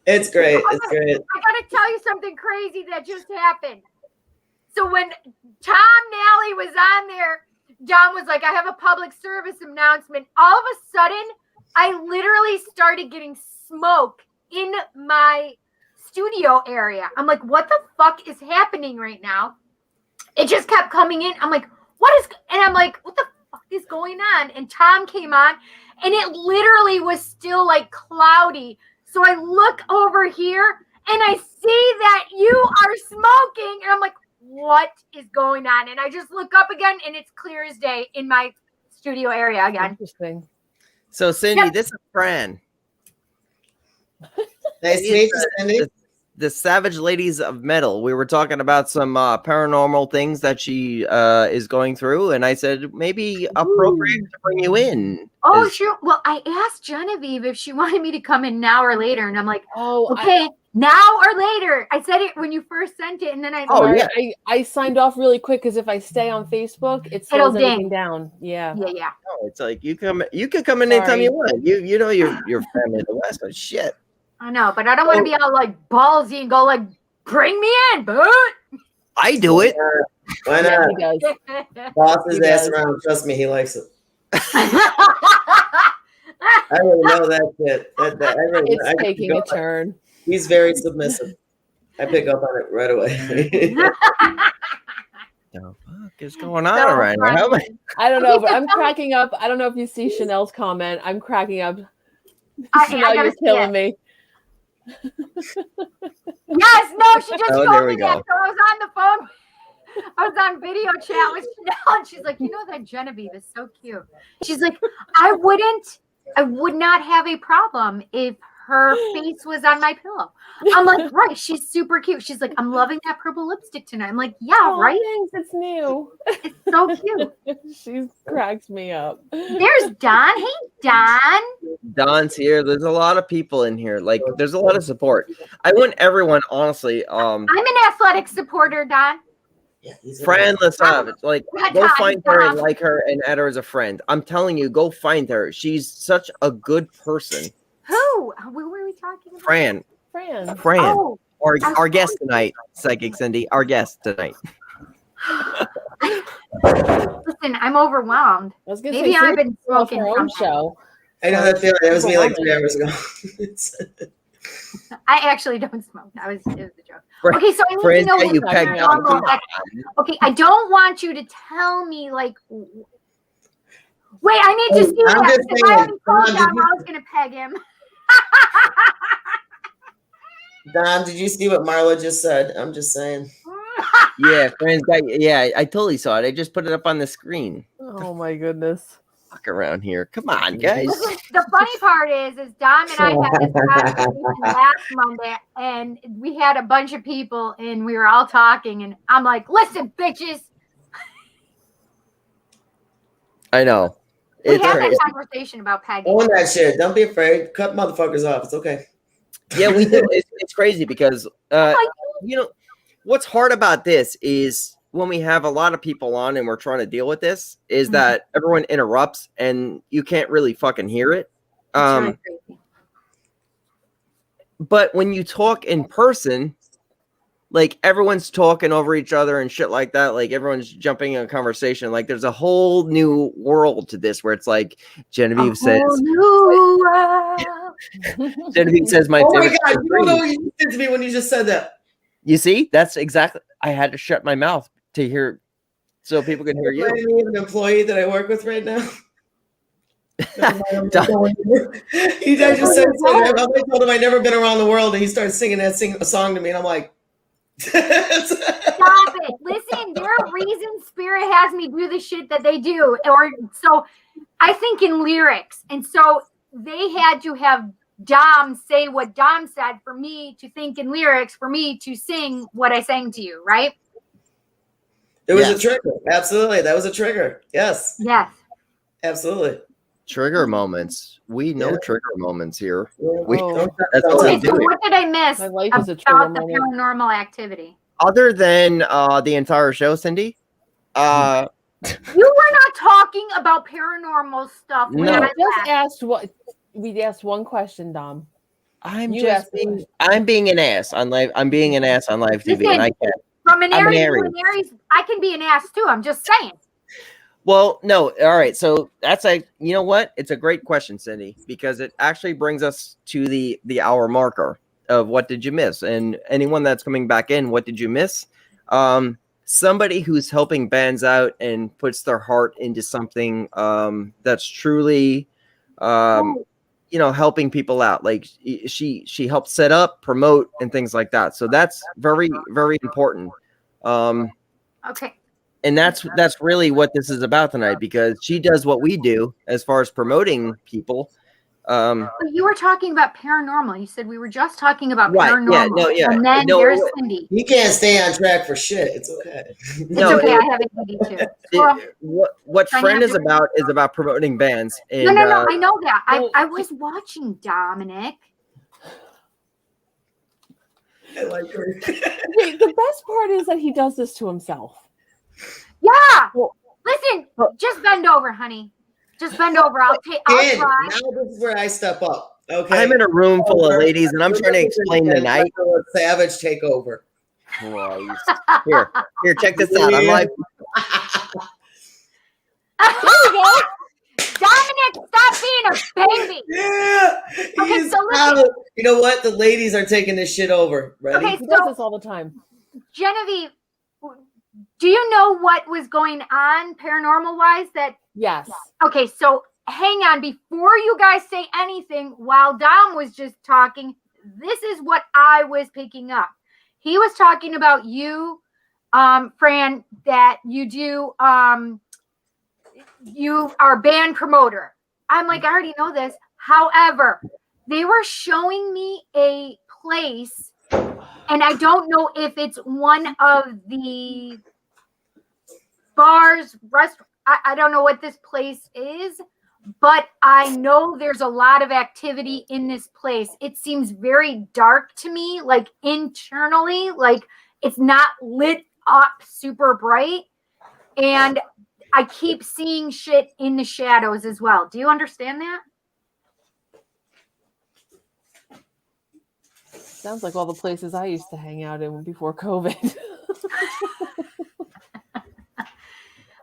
It's great. It's great. I gotta tell you something crazy that just happened. So when Tom Nally was on there, John was like, I have a public service announcement. All of a sudden, I literally started getting smoke in my studio area. I'm like, what the fuck is happening right now? It just kept coming in. I'm like, and I'm like, what the fuck is going on? And Tom came on, and it literally was still like cloudy. So I look over here, and I see that you are smoking, and I'm like, what is going on? And I just look up again, and it's clear as day in my studio area again. Interesting. So Cindy, this is Fran. Nice to meet you, Cindy. The Savage Ladies of Metal. We were talking about some paranormal things that she is going through, and I said maybe appropriate to bring you in. Oh, sure. Well, I asked Genevieve if she wanted me to come in now or later, and I'm like, okay, now or later. I said it when you first sent it, and then I signed off really quick because if I stay on Facebook, it slows everything down. Yeah. Oh, it's like you can come in anytime you want. You know your family of the West, but shit. I know, but I don't want to be all like ballsy and go like, bring me in, but I do it. Why not? Yeah, he does. Boss his ass around. Trust me, he likes it. I really know that shit. It's taking a turn. He's very submissive. I pick up on it right away. The fuck is going on right now? I don't know, but I'm cracking up. I don't know if you see Chanel's comment. I'm cracking up. Chanel, you're killing me. Yes, no, she just told me that. So I was on the phone. I was on video chat with Chanel, and she's like, you know that Genevieve is so cute. She's like, I would not have a problem if her face was on my pillow. I'm like, right, she's super cute. She's like, I'm loving that purple lipstick tonight. I'm like, yeah, right? Thanks, it's new. It's so cute. She cracks me up. There's Don. Hey, Don. Don's here. There's a lot of people in here. Like, there's a lot of support. I want everyone, honestly. I'm an athletic supporter, Don. Yeah, Fran the Savage. Like, go find her and like her and add her as a friend. I'm telling you, go find her. She's such a good person. Who? What were we talking about? Fran. Oh, our guest tonight, Psychic Cindy. Our guest tonight. Listen, I'm overwhelmed. Maybe I've been smoking her own show. I know that feeling. That was me like 3 hours ago. I actually don't smoke. It was a joke. Okay, so I need to know what you pegged out. Okay, I don't want you to tell me like. Wait, I need to see that. If I already told Dom I was gonna peg him. Don, did you see what Marla just said? I'm just saying. Yeah, friends. I totally saw it. I just put it up on the screen. Oh my goodness. Fuck around here. Come on, guys. The funny part is Dom and I had this conversation last Monday, and we had a bunch of people, and we were all talking, and I'm like, listen, bitches. I know. We had that conversation about pegging. Own that shit. Don't be afraid. Cut motherfuckers off. It's okay. Yeah, we do. It's crazy because you know what's hard about this is when we have a lot of people on and we're trying to deal with this is that everyone interrupts and you can't really fucking hear it. But when you talk in person, like everyone's talking over each other and shit like that. Like everyone's jumping in a conversation. Like there's a whole new world to this where it's like Genevieve says, Genevieve says, my favorite. My God, you don't know what you did to me when you just said that. You see, that's exactly. I had to shut my mouth to hear, so people can hear you. An employee that I work with right now. He just said, I told him I'd never been around the world, and he started singing a song to me, and I'm like, stop it. Listen, there are reasons Spirit has me do the shit that they do. Or so I think in lyrics. And so they had to have Dom say what Dom said for me to think in lyrics, for me to sing what I sang to you, right? It was Yes. a trigger. Absolutely. That was a trigger. Yes. Yes. Absolutely. Trigger moments. We know Yeah. trigger moments here. Oh. That's what Okay, we so do. what did I miss My life is a trigger about the moment. paranormal activity? Other than the entire show, Cindy. You were not talking about paranormal stuff. When No. I We just left. asked what we asked one question, Dom. I'm You just asked the being, question. I'm being an ass on live. I'm being an ass on live TV, Listen, and I can't. From an I'm an Aries to Aries. an Aries, I can be an ass too. I'm just saying. Well, no. All right. So that's you know what? It's a great question, Cindy, because it actually brings us to the hour marker of what did you miss? And anyone that's coming back in, what did you miss? Somebody who's helping bands out and puts their heart into something that's truly helping people out. Like she helps set up, promote, and things like that. So that's very, very important. Okay. And that's really what this is about tonight, because she does what we do as far as promoting people. But you were talking about paranormal. You said we were just talking about Right, paranormal. yeah, no, yeah, And then no, there's Cindy. You can't stay on track for shit. It's okay. It's No, okay. I have ADD too. what FRAN is about promoting bands. And, No. I know that. well, I was watching Dominic. I like her. Okay, the best part is that he does this to himself. Yeah. Well, Listen, just bend over, honey. Just bend over. I'll And try. now this is where I step up. Okay. I'm in a room full of ladies, and I'm trying to explain the night. Savage takeover. Here, check this out. I'm like, there we go. Dominic, stop being a baby. Yeah. Okay, He's so listen. out. You know what? The ladies are taking this shit over. Ready? Okay, He does so this all the time. Genevieve, do you know what was going on paranormal wise? Yes. Okay, so hang on before you guys say anything. While Dom was just talking, this is what I was picking up. He was talking about you, Fran, that you do you are band promoter. I'm like, I already know this. However, they were showing me a place, and I don't know if it's one of the bars, restaurants. I don't know what this place is, but I know there's a lot of activity in this place. It seems very dark to me, like internally, like it's not lit up super bright. And I keep seeing shit in the shadows as well. Do you understand that? Sounds like all the places I used to hang out in before COVID.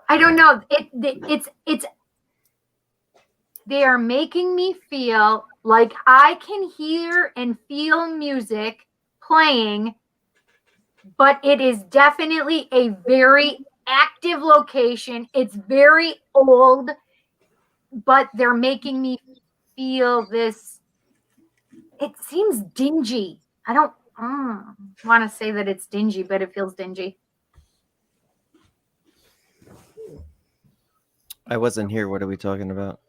I don't know. It's they are making me feel like I can hear and feel music playing, but it is definitely a very active location. It's very old, but they're making me feel this. It seems dingy. I don't want to say that it's dingy, but it feels dingy. I wasn't here. What are we talking about?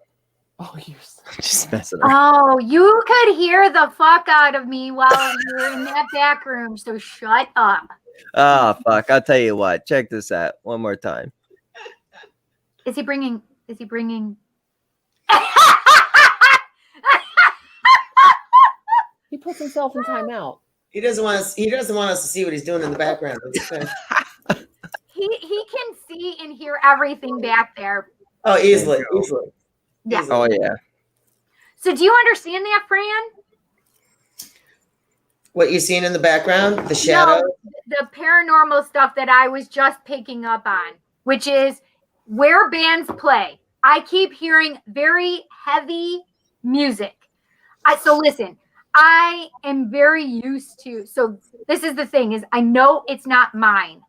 Oh, you're Just messing around. Oh, you could hear the fuck out of me while you were in that back room, so shut up. Oh, fuck. I'll tell you what. Check this out one more time. Is he bringing? He puts himself in timeout. He doesn't want us. He doesn't want us to see what he's doing in the background. It's okay. He can see and hear everything back there. Oh, easily. Yeah. Oh, yeah. So do you understand that, Fran? What you seeing in the background? The shadow? No, the paranormal stuff that I was just picking up on, which is where bands play. I keep hearing very heavy music. So listen, I am very used to, so this is the thing is I know it's not mine.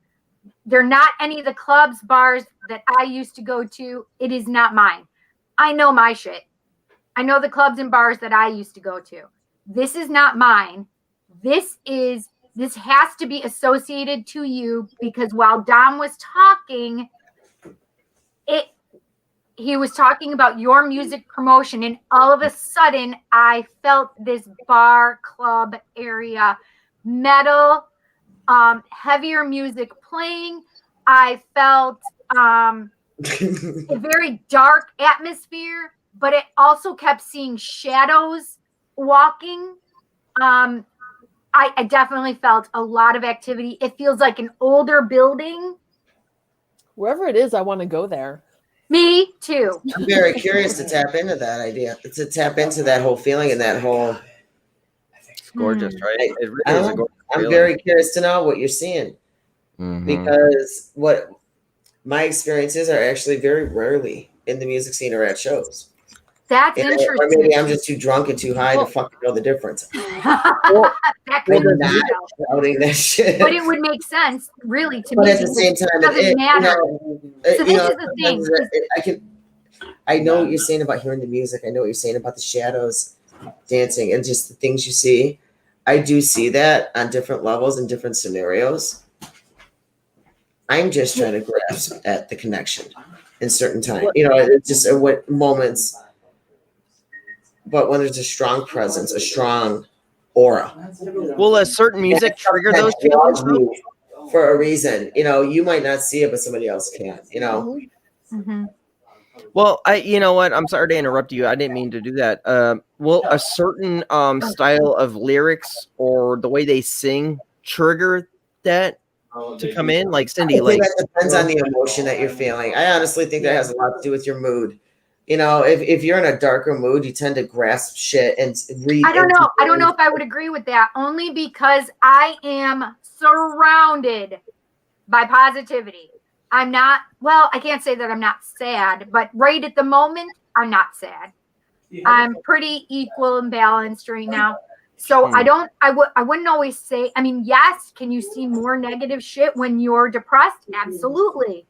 They're not any of the clubs, bars that I used to go to. It is not mine. I know my shit. I know the clubs and bars that I used to go to. This is not mine. This has to be associated to you because while Dom was talking, he was talking about your music promotion, and all of a sudden I felt this bar club area, metal, heavier music playing. I felt a very dark atmosphere, but it also kept seeing shadows walking. I definitely felt a lot of activity. It feels like an older building. Wherever it is, I want to go there. Me too. I'm very curious to tap into that idea, to tap into that whole feeling and that whole. It's gorgeous, right? It really is a gorgeous I'm feeling. very curious to know what you're seeing, because what my experiences are actually very rarely in the music scene or at shows. That's Or interesting. maybe I'm just too drunk and too high to fucking know the difference. That could be not shouting that shit. But it would make sense, really, to But me. at the same time, it doesn't matter. So this is the thing. I know what you're saying about hearing the music. I know what you're saying about the shadows dancing and just the things you see. I do see that on different levels and different scenarios. I'm just trying to grasp at the connection in certain time. It's just at what moments. But when there's a strong presence, a strong aura. Will a certain music trigger those feelings for a reason? You might not see it, but somebody else can. Mm-hmm. Well, you know what? I'm sorry to interrupt you. I didn't mean to do that. Will a certain style of lyrics or the way they sing trigger that to come in? Like Cindy, I think that depends on the emotion that you're feeling. I honestly think that has a lot to do with your mood. If you're in a darker mood, you tend to grasp shit and read. I don't know if I would agree with that, only because I am surrounded by positivity. I'm not, I can't say that I'm not sad, but right at the moment, I'm not sad. I'm pretty equal and balanced right now. So I wouldn't always say, yes, can you see more negative shit when you're depressed? Absolutely.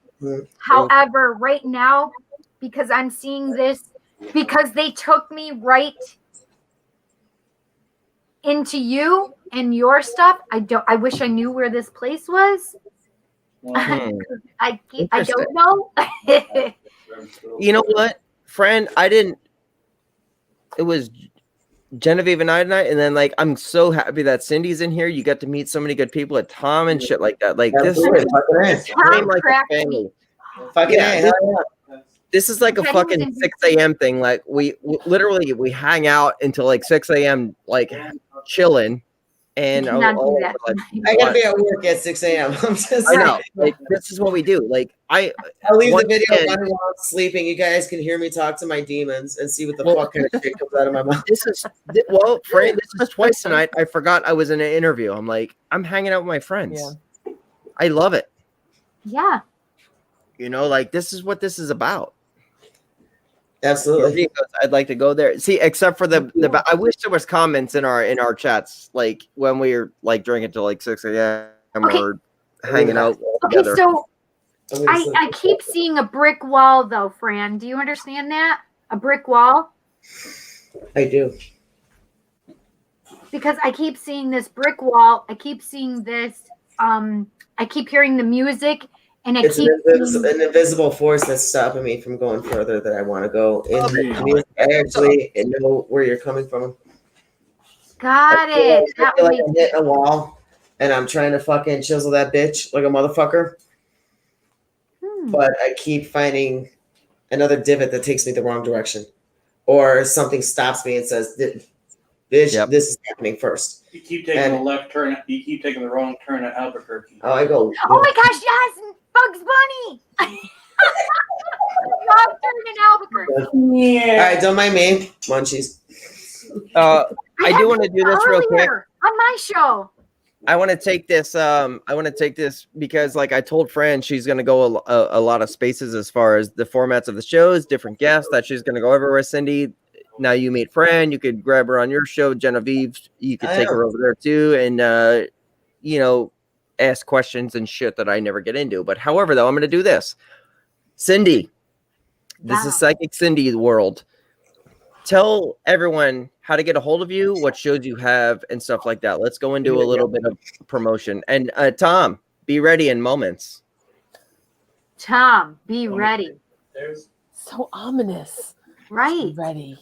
However, right now, because I'm seeing this, because they took me right into you and your stuff. I wish I knew where this place was. I don't know. You know what, friend? It was Genevieve and I tonight, and then I'm so happy that Cindy's in here. You got to meet so many good people at Tom and shit like that. This came like a family. This is like a fucking 6 a.m. thing. Like we literally hang out until 6 a.m. chilling. And I gotta be at work at 6 a.m. I'm just I know. This is what we do. I'll leave the video running while I'm sleeping. You guys can hear me talk to my demons and see what the fuck kind of shit comes out of my mouth. Fran, this is twice tonight. I forgot I was in an interview. I'm hanging out with my friends. Yeah. I love it. Yeah. This is what this is about. Absolutely. I'd like to go there. See, except for the I wish there was comments in our chats, when we were drinking till 6 a.m. or hanging out together. So I keep seeing a brick wall though, Fran. Do you understand that? A brick wall? I do. Because I keep seeing this brick wall. I keep seeing this. I keep hearing the music. And it's an invisible force that's stopping me from going further that I want to go. I actually know where you're coming from. Got it. I feel like I'm hitting a wall, and I'm trying to fucking chisel that bitch like a motherfucker. But I keep finding another divot that takes me the wrong direction, or something stops me and says, "Bitch, this is happening first." You keep taking the left turn. You keep taking the wrong turn at Albuquerque. Oh, I go. Oh my gosh! Yes. Bugs Bunny. Wrong turn in Albuquerque. Yeah. All right, don't mind me, munchies. I do want to do this real quick on my show. I want to take this. Because, I told Fran, she's going to go a lot of spaces as far as the formats of the shows, different guests that she's going to go everywhere. Cindy, now you meet Fran. You could grab her on your show. Genevieve, you could take her over there too, and ask questions and shit that I never get into. But however, though, I'm going to do this. Cindy, this is Psychic Cindy world. Tell everyone how to get a hold of you, what shows you have, and stuff like that. Let's go into a little bit of promotion. And Tom, be ready in moments. Tom, be ready. So ominous. Right. Ready.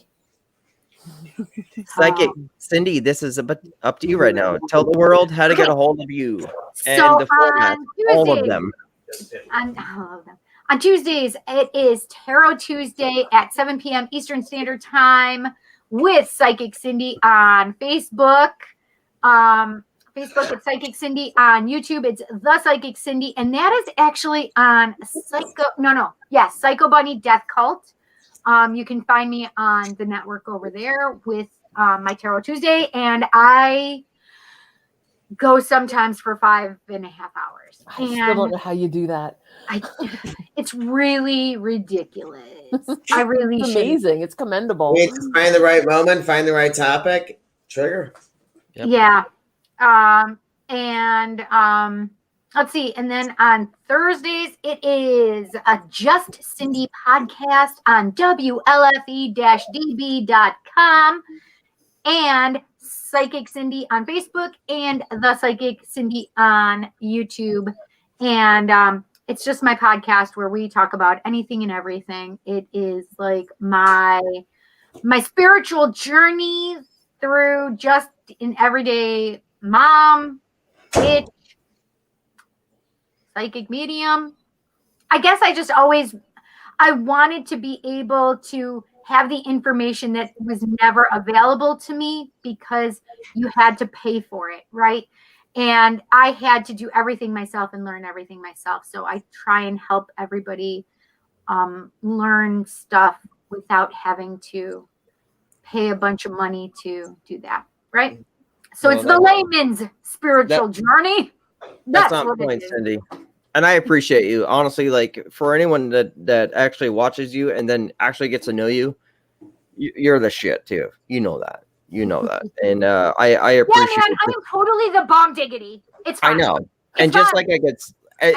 Psychic Cindy, this is up to you right now. Tell the world how to get a hold of you and the formats, all of them. On Tuesdays, it is Tarot Tuesday at 7 p.m. Eastern Standard Time with Psychic Cindy on Facebook. Facebook at Psychic Cindy. On YouTube, it's The Psychic Cindy. And that is actually on Psycho Bunny Death Cult. You can find me on the network over there with my Tarot Tuesday. And I go sometimes for 5.5 hours. I still don't know how you do that. It's really ridiculous. I really It's amazing. It's commendable. You need to find the right moment, find the right topic, trigger. Yep. Yeah. Let's see. And then on Thursdays, it is a Just Cindy podcast on WLFE-DB.com and Psychic Cindy on Facebook and The Psychic Cindy on YouTube. And it's just my podcast where we talk about anything and everything. It is like my spiritual journey through just an everyday mom, bitch, psychic medium. I guess I wanted to be able to have the information that was never available to me because you had to pay for it, right? And I had to do everything myself and learn everything myself. So I try and help everybody learn stuff without having to pay a bunch of money to do that, right? So it's the layman's spiritual journey. That's on point, Cindy. And I appreciate you. Honestly, like for anyone that actually watches you and then actually gets to know you, you're the shit too. You know that. And I appreciate man, I am totally the bomb diggity. It's fine. I know. And just like I get,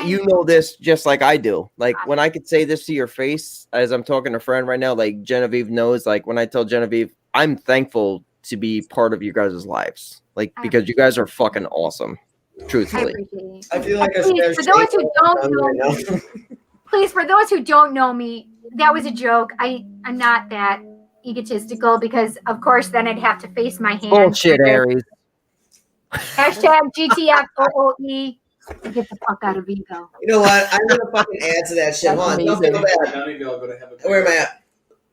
you know this just like I do. Like when I could say this to your face as I'm talking to a friend right now, like Genevieve knows, like when I tell Genevieve, I'm thankful to be part of you guys' lives. Like because you guys are fucking awesome. Truthfully. I feel like for those who don't know me, please, for those who don't know me, that was a joke. I'm not that egotistical because of course then I'd have to face my hand. Bullshit, Aries. Hashtag GTFOOE. Get the fuck out of ego. You know what? I'm gonna fucking add to that shit. Hold on, don't feel bad. Where am I at?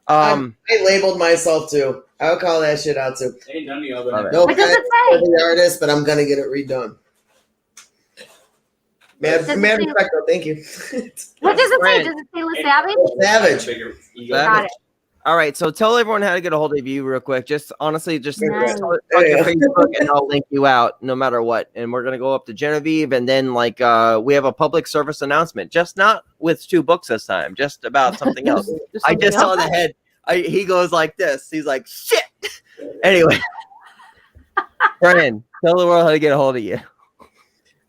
I labeled myself too. I'll call that shit out too. Ain't none of y'all gonna no, what does it say? The artist, but I'm gonna get it redone. Mad respect, though. Thank you. What does it say? Does it say Savage? Got it. All right, so tell everyone how to get a hold of you real quick. Just honestly, just on your Facebook, and I'll link you out no matter what. And we're gonna go up to Genevieve, and then like we have a public service announcement, just not with 2 books this time, just about something else. I just saw the head. He goes like this. He's like, shit. Anyway, Brian, tell the world how to get a hold of you.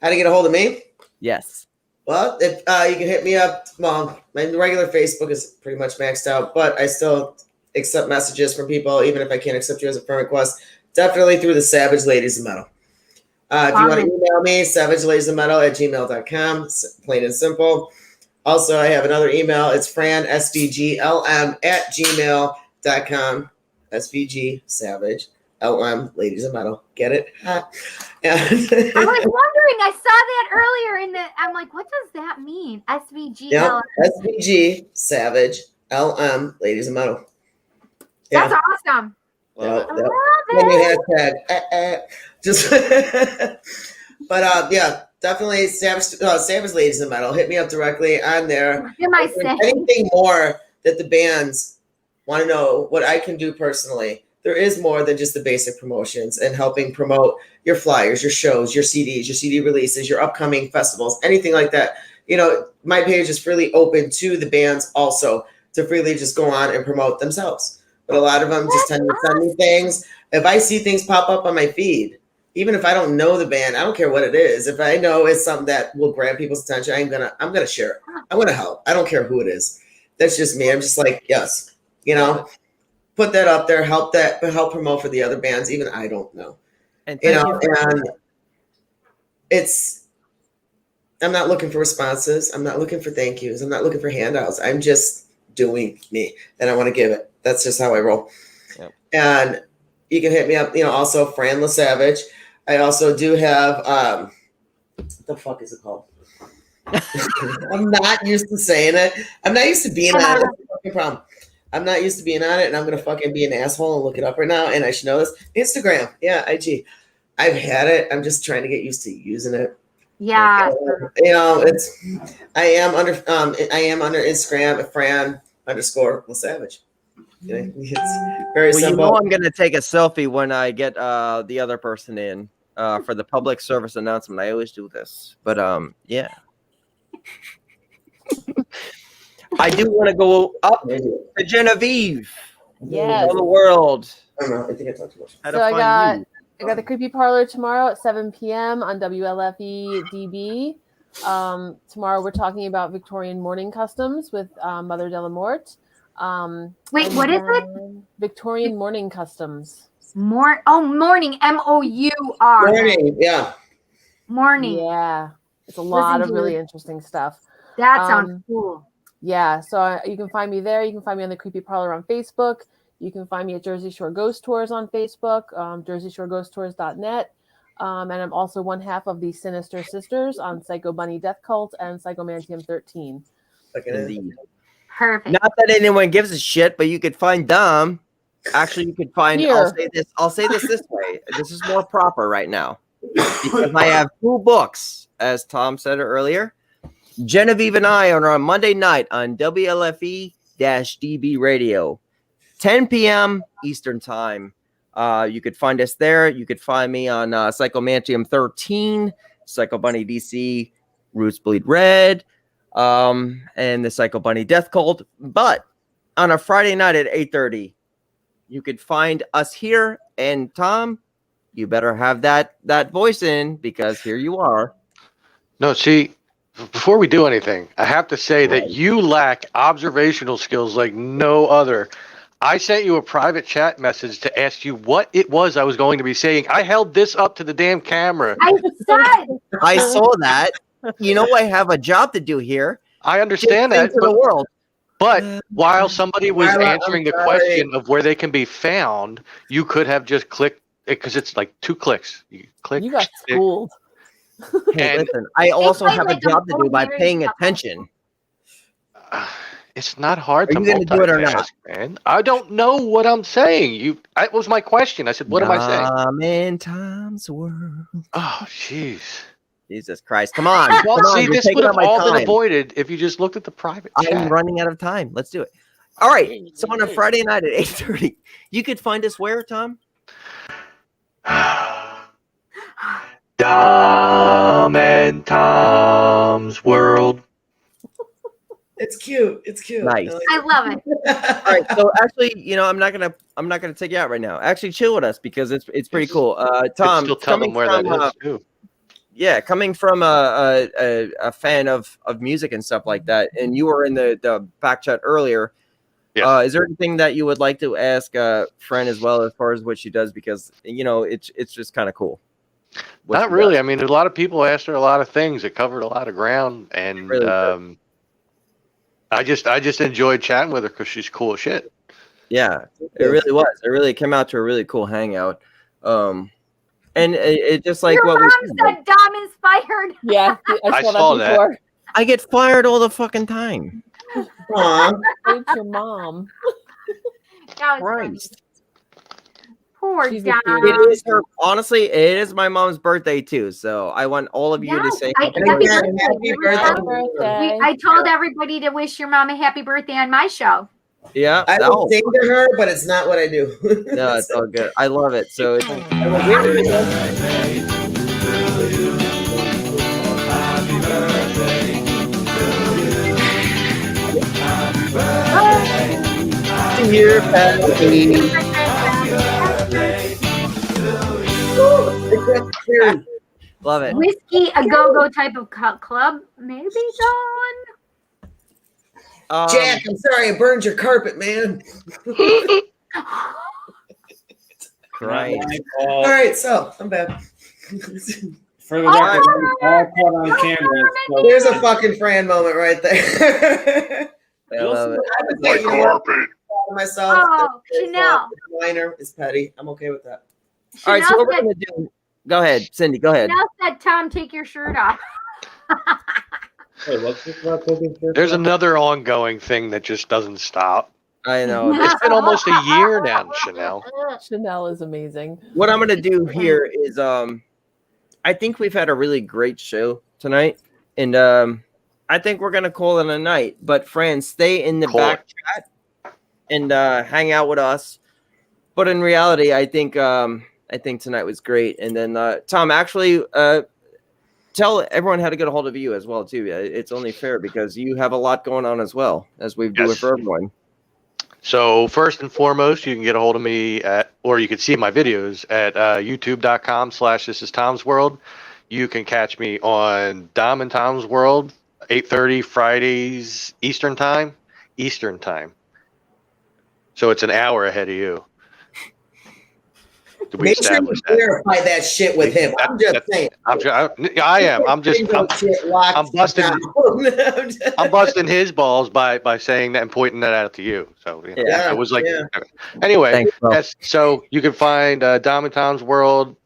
How to get a hold of me? Yes. Well, if you can hit me up. Well, my regular Facebook is pretty much maxed out, but I still accept messages from people, even if I can't accept you as a friend request. Definitely through the Savage Ladies of Metal. If you want to email me, savageladiesofmetal@gmail.com, plain and simple. Also, I have another email. It's fransvglm@gmail.com. SVG Savage LM Ladies of Metal. Get it? I was wondering. I saw that earlier I'm like, what does that mean? SVG. Yeah, SVG Savage LM Ladies of Metal. Yeah. That's awesome. I love it. Just, but yeah, definitely Savage Ladies of Metal. Hit me up directly on there. What am I saying? Anything more that the bands want to know what I can do personally. There is more than just the basic promotions and helping promote your flyers, your shows, your CDs, your CD releases, your upcoming festivals, anything like that. You know, my page is freely open to the bands also to freely just go on and promote themselves. But a lot of them just tend to send me things. If I see things pop up on my feed, even if I don't know the band, I don't care what it is. If I know it's something that will grab people's attention, I'm gonna share it. I'm gonna help. I don't care who it is. That's just me. I'm just like, yes, you know. Put that up there, help promote for the other bands. Even I don't know, and I'm not looking for responses. I'm not looking for thank yous. I'm not looking for handouts. I'm just doing me, and I want to give it. That's just how I roll. Yep. And you can hit me up. You know, also Fran LaSavage. I also do have what the fuck is it called? I'm not used to saying it. I'm not used to being on it. That's the fucking problem. I'm not used to being on it, and I'm gonna fucking be an asshole and look it up right now. And I should know this. Instagram, yeah, IG. I've had it. I'm just trying to get used to using it. Yeah. You know, I am under Instagram at FRAN_LaSavage. It's very Well, simple. you know I'm gonna take a selfie when I get the other person in for the public service announcement. I always do this, but yeah. I do want to go up to Genevieve. Yes. Tell the world. I don't know. I think I talked too much. How So to I find got the Creepy Parlor tomorrow at 7 p.m. on WLFE-DB. Tomorrow we're talking about Victorian mourning customs with Mother Delamorte. Wait, what is it? Victorian mourning customs. Morning, M-O-U-R. Morning, yeah. Morning. Yeah, it's a lot of to really it. interesting stuff. That sounds cool. Yeah, so you can find me there. You can find me on the Creepy Parlor on Facebook. You can find me at Jersey Shore Ghost Tours on Facebook, jerseyshore.ghosttours.net. And I'm also one half of the Sinister Sisters on Psycho Bunny Death Cult and Psychomantium 13. Indeed. Perfect. Not that anyone gives a shit, but you could find them. Actually, you could find. Here. I'll say this way. This is more proper right now because I have 2 books, as Tom said earlier. Genevieve and I are on Monday night on WLFE-DB Radio, 10 p.m. Eastern Time. You could find us there. You could find me on Psychomantium 13, Psycho Bunny DC, Roots Bleed Red, and the Psycho Bunny Death Cult. But on a Friday night at 8:30, you could find us here. And Tom, you better have that voice in because here you are. No, see, before we do anything, I have to say that you lack observational skills like no other. I sent you a private chat message to ask you what it was I was going to be saying. I held this up to the damn camera. I saw that. You know, I have a job to do here. I understand that. To the world. But while somebody was answering the question of where they can be found, you could have just clicked because it's like 2 clicks. You click. You got schooled. Hey, listen, I also have a job to do by paying attention. It's not hard to Are you going to do it or not? Man. I don't know what I'm saying. That was my question. I said, what am I saying? I'm in Tom's world. Oh, jeez. Jesus Christ. Come on. Well, come on. see, You're this taking would up have my all been time. avoided if you just looked at the private chat. I'm running out of time. Let's do it. All right. So on a Friday night at 8:30, you could find us where, Tom? Dom and Tom's World. It's cute. It's cute. Nice. I love it. All right. So actually, you know, I'm not gonna take you out right now. Actually, chill with us because it's pretty cool. Tom, Still tell them where that is too. Yeah, coming from a fan of music and stuff like that, and you were in the back chat earlier. Yes. Is there anything that you would like to ask Fran as well as far as what she does? Because you know it's just kind of cool. Not really. I mean, a lot of people asked her a lot of things. It covered a lot of ground, and really I just enjoyed chatting with her because she's cool as shit. Yeah, it really was. It really came out to a really cool hangout. And it just like Your what mom we said Dom is fired. Yeah, I saw that before. I get fired all the fucking time. It's your mom. That was Christ. Poor She's Dom. It is her. Honestly, it is my mom's birthday too. So I want all of you to say happy birthday. I told everybody to wish your mom a happy birthday on my show. Yeah, I will sing to her, but it's not what I do. No, it's all good. I love it. So it's here, Patty. Love it. Whiskey a go-go type of club, maybe, Dawn? Jack, I'm sorry I burned your carpet, man. Christ. All right, so I'm back. For the record, all caught on camera. So. There's a fucking Fran moment right there. I love it. My carpet. Myself. Oh, Chanel. Minor is petty. I'm okay with that. All right, so what we're gonna do? Go ahead, Cindy. Go ahead. Chanel said, "Tom, take your shirt off." Wait, what's this about taking shit? There's another ongoing thing that just doesn't stop. I know. It's been almost a year now, Chanel. Chanel is amazing. What I'm gonna do here is I think we've had a really great show tonight, and I think we're gonna call it a night. But Fran, stay in the back chat and hang out with us. But in reality, I think tonight was great. And then Tom, actually, tell everyone how to get a hold of you as well too. It's only fair because you have a lot going on as well as we do it for everyone. So first and foremost, you can get a hold of me or you can see my videos at youtube.com/This Is Tom's World. You can catch me on Dom and Tom's World, 8:30 Fridays Eastern time. So it's an hour ahead of you. Make sure you clarify that shit with him. I'm just saying. I'm busting his balls by saying that and pointing that out to you. So it was like anyway. So you can find Dom and Tom's World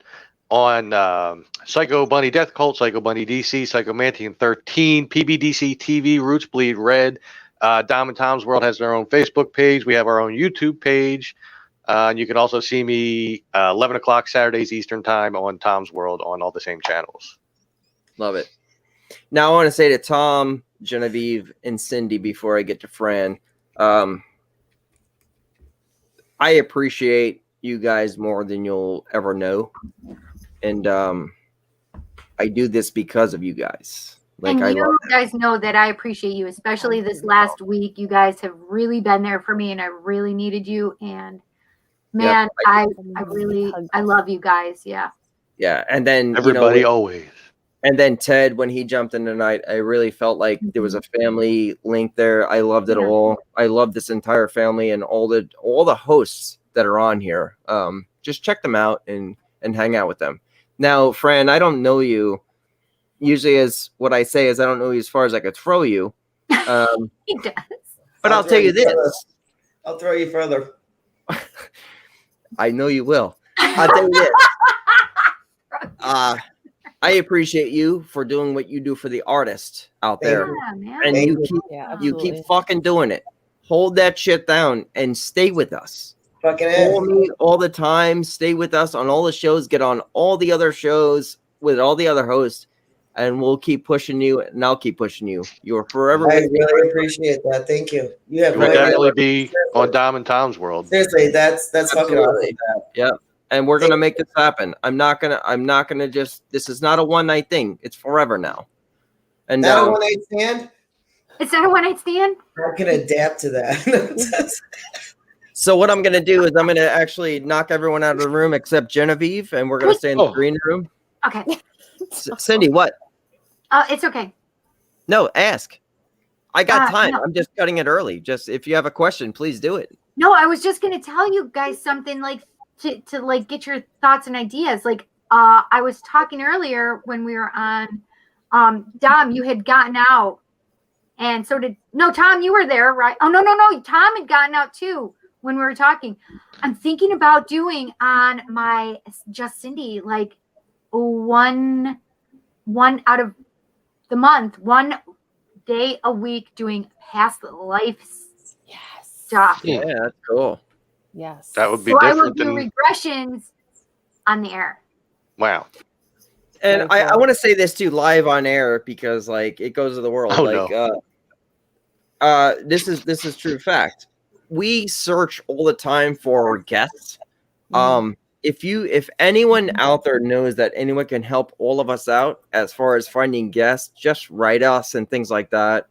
on Psycho Bunny Death Cult, Psycho Bunny DC, Psychomantian 13, PBDC TV, Roots Bleed Red. Dom and Tom's World has their own Facebook page. We have our own YouTube page. And you can also see me 11 o'clock Saturdays Eastern time on Tom's World on all the same channels. Love it. Now I want to say to Tom, Genevieve, and Cindy before I get to Fran, I appreciate you guys more than you'll ever know. And I do this because of you guys. Like, and you guys know that I appreciate you, especially this last week. You guys have really been there for me, and I really needed you. And man, I love you guys. Yeah. Yeah. And then everybody always. And then Ted, when he jumped in tonight, I really felt like there was a family link there. I loved it all. I love this entire family and all the hosts that are on here. Just check them out and hang out with them. Now, Fran, I don't know you. Usually, as what I say is, I don't know you as far as I could throw you. He does. But I'll tell you this. I'll throw you further. I know you will. I'll tell you this. I appreciate you for doing what you do for the artist out there. Yeah, and you keep fucking doing it. Hold that shit down and stay with us. Call me all the time. Stay with us on all the shows. Get on all the other shows with all the other hosts. And we'll keep pushing you, and I'll keep pushing you. You're forever. I really appreciate that. Thank you. You have will definitely be on Dom and Tom's World. Seriously, that's fucking awesome. Yeah, and we're gonna make this happen. I'm not gonna just. This is not a one-night thing. It's forever now. And not a one-night stand. It's not a one-night stand. I can adapt to that. So what I'm gonna do is I'm gonna actually knock everyone out of the room except Genevieve, and we're gonna stay in the green room. Okay. Cindy, what? It's okay. No, ask. I got time. No. I'm just cutting it early. Just if you have a question, please do it. No, I was just gonna tell you guys something like to like get your thoughts and ideas. Like I was talking earlier when we were on Dom, you had gotten out, and so did Tom, you were there, right? Oh no, Tom had gotten out too when we were talking. I'm thinking about doing on my Just Cindy like one out of the month, one day a week doing past life stuff. Yeah, that's cool. Yes. That would be so different I will do regressions on the air. Wow. And I want to say this too, live on air, because like it goes to the world. This is true fact. We search all the time for guests. If anyone out there knows that anyone can help all of us out as far as finding guests, just write us and things like that.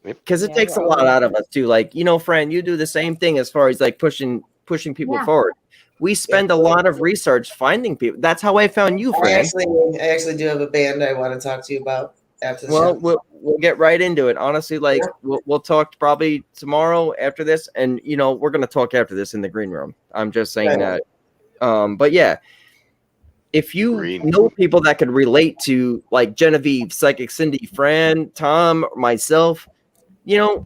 Because it takes a lot out of us too. Like, Fran, you do the same thing as far as like pushing people forward. We spend a lot of research finding people. That's how I found you, Fran. I actually do have a band I want to talk to you about after the show. We'll get right into it. Honestly, we'll talk probably tomorrow after this, and we're gonna talk after this in the green room. I'm just saying that. But yeah, if you know people that could relate to like Genevieve, Psychic Cindy, Fran, Tom, myself,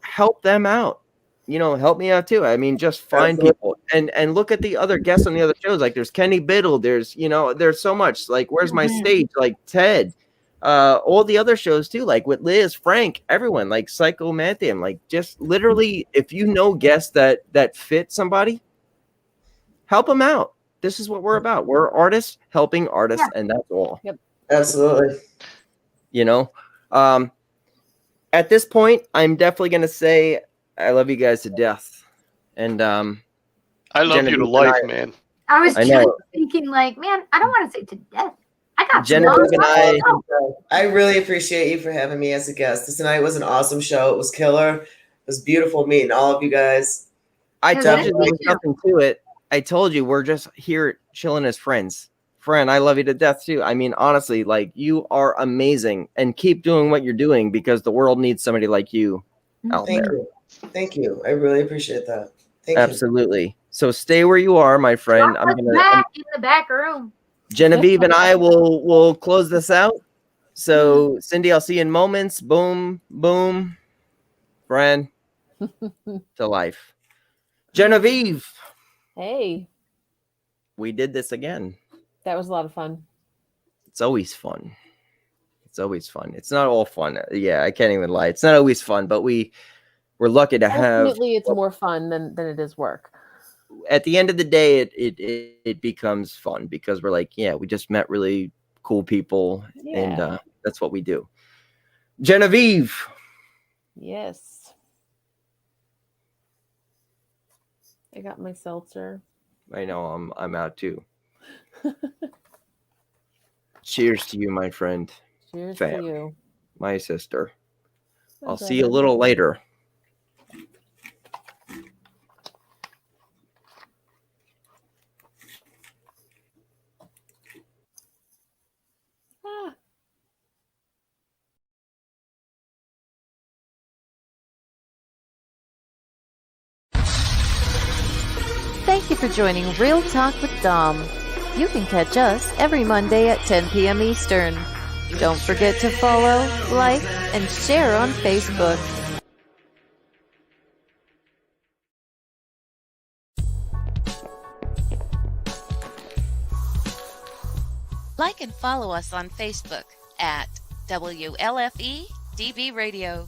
help them out. Help me out too. I mean, just find people and look at the other guests on the other shows. Like there's Kenny Biddle. There's so much. Like, where's my stage? Like Ted, all the other shows too, like with Liz, Frank, everyone, like Psychomanthium, like just literally, if you know guests that fit somebody, help them out. This is what we're about. We're artists helping artists, and that's all. Yep. Absolutely. You know, at this point, I'm definitely gonna say I love you guys to death, and I love Genevieve you to and life, I- man. I was I just know. thinking, like, man, I don't want to say to death. I got Genevieve and I really appreciate you for having me as a guest. Tonight was an awesome show. It was killer. It was beautiful meeting all of you guys. I Yeah, told that you is there's me too. nothing to it. I told you we're just here chilling as friends. Friend, I love you to death too. I mean, honestly, like you are amazing, and keep doing what you're doing because the world needs somebody like you out Thank there. you. Thank you. I really appreciate that. Thank Absolutely. So stay where you are, my friend. Drop us back in the back room. Genevieve and I will close this out. So Cindy, I'll see you in moments. Boom, boom, friend to life. Genevieve, Hey, we did this again. that was a lot of fun. It's always fun. It's always fun. It's not all fun. Yeah, I can't even lie. It's not always fun, but we're lucky to have. Ultimately, it's more fun than it is work. At the end of the day, it becomes fun because we're like, yeah, we just met really cool people, and that's what we do. Genevieve, Yes. I got my seltzer. I know I'm out too. Cheers to you, my friend. Cheers Fam. to you. My sister. My I'll see you a brother. little later. Ah. Thank you for joining Real Talk with Dom. You can catch us every Monday at 10 p.m. Eastern. Don't forget to follow, like, and share on Facebook. Like and follow us on Facebook at WLFE-DB Radio.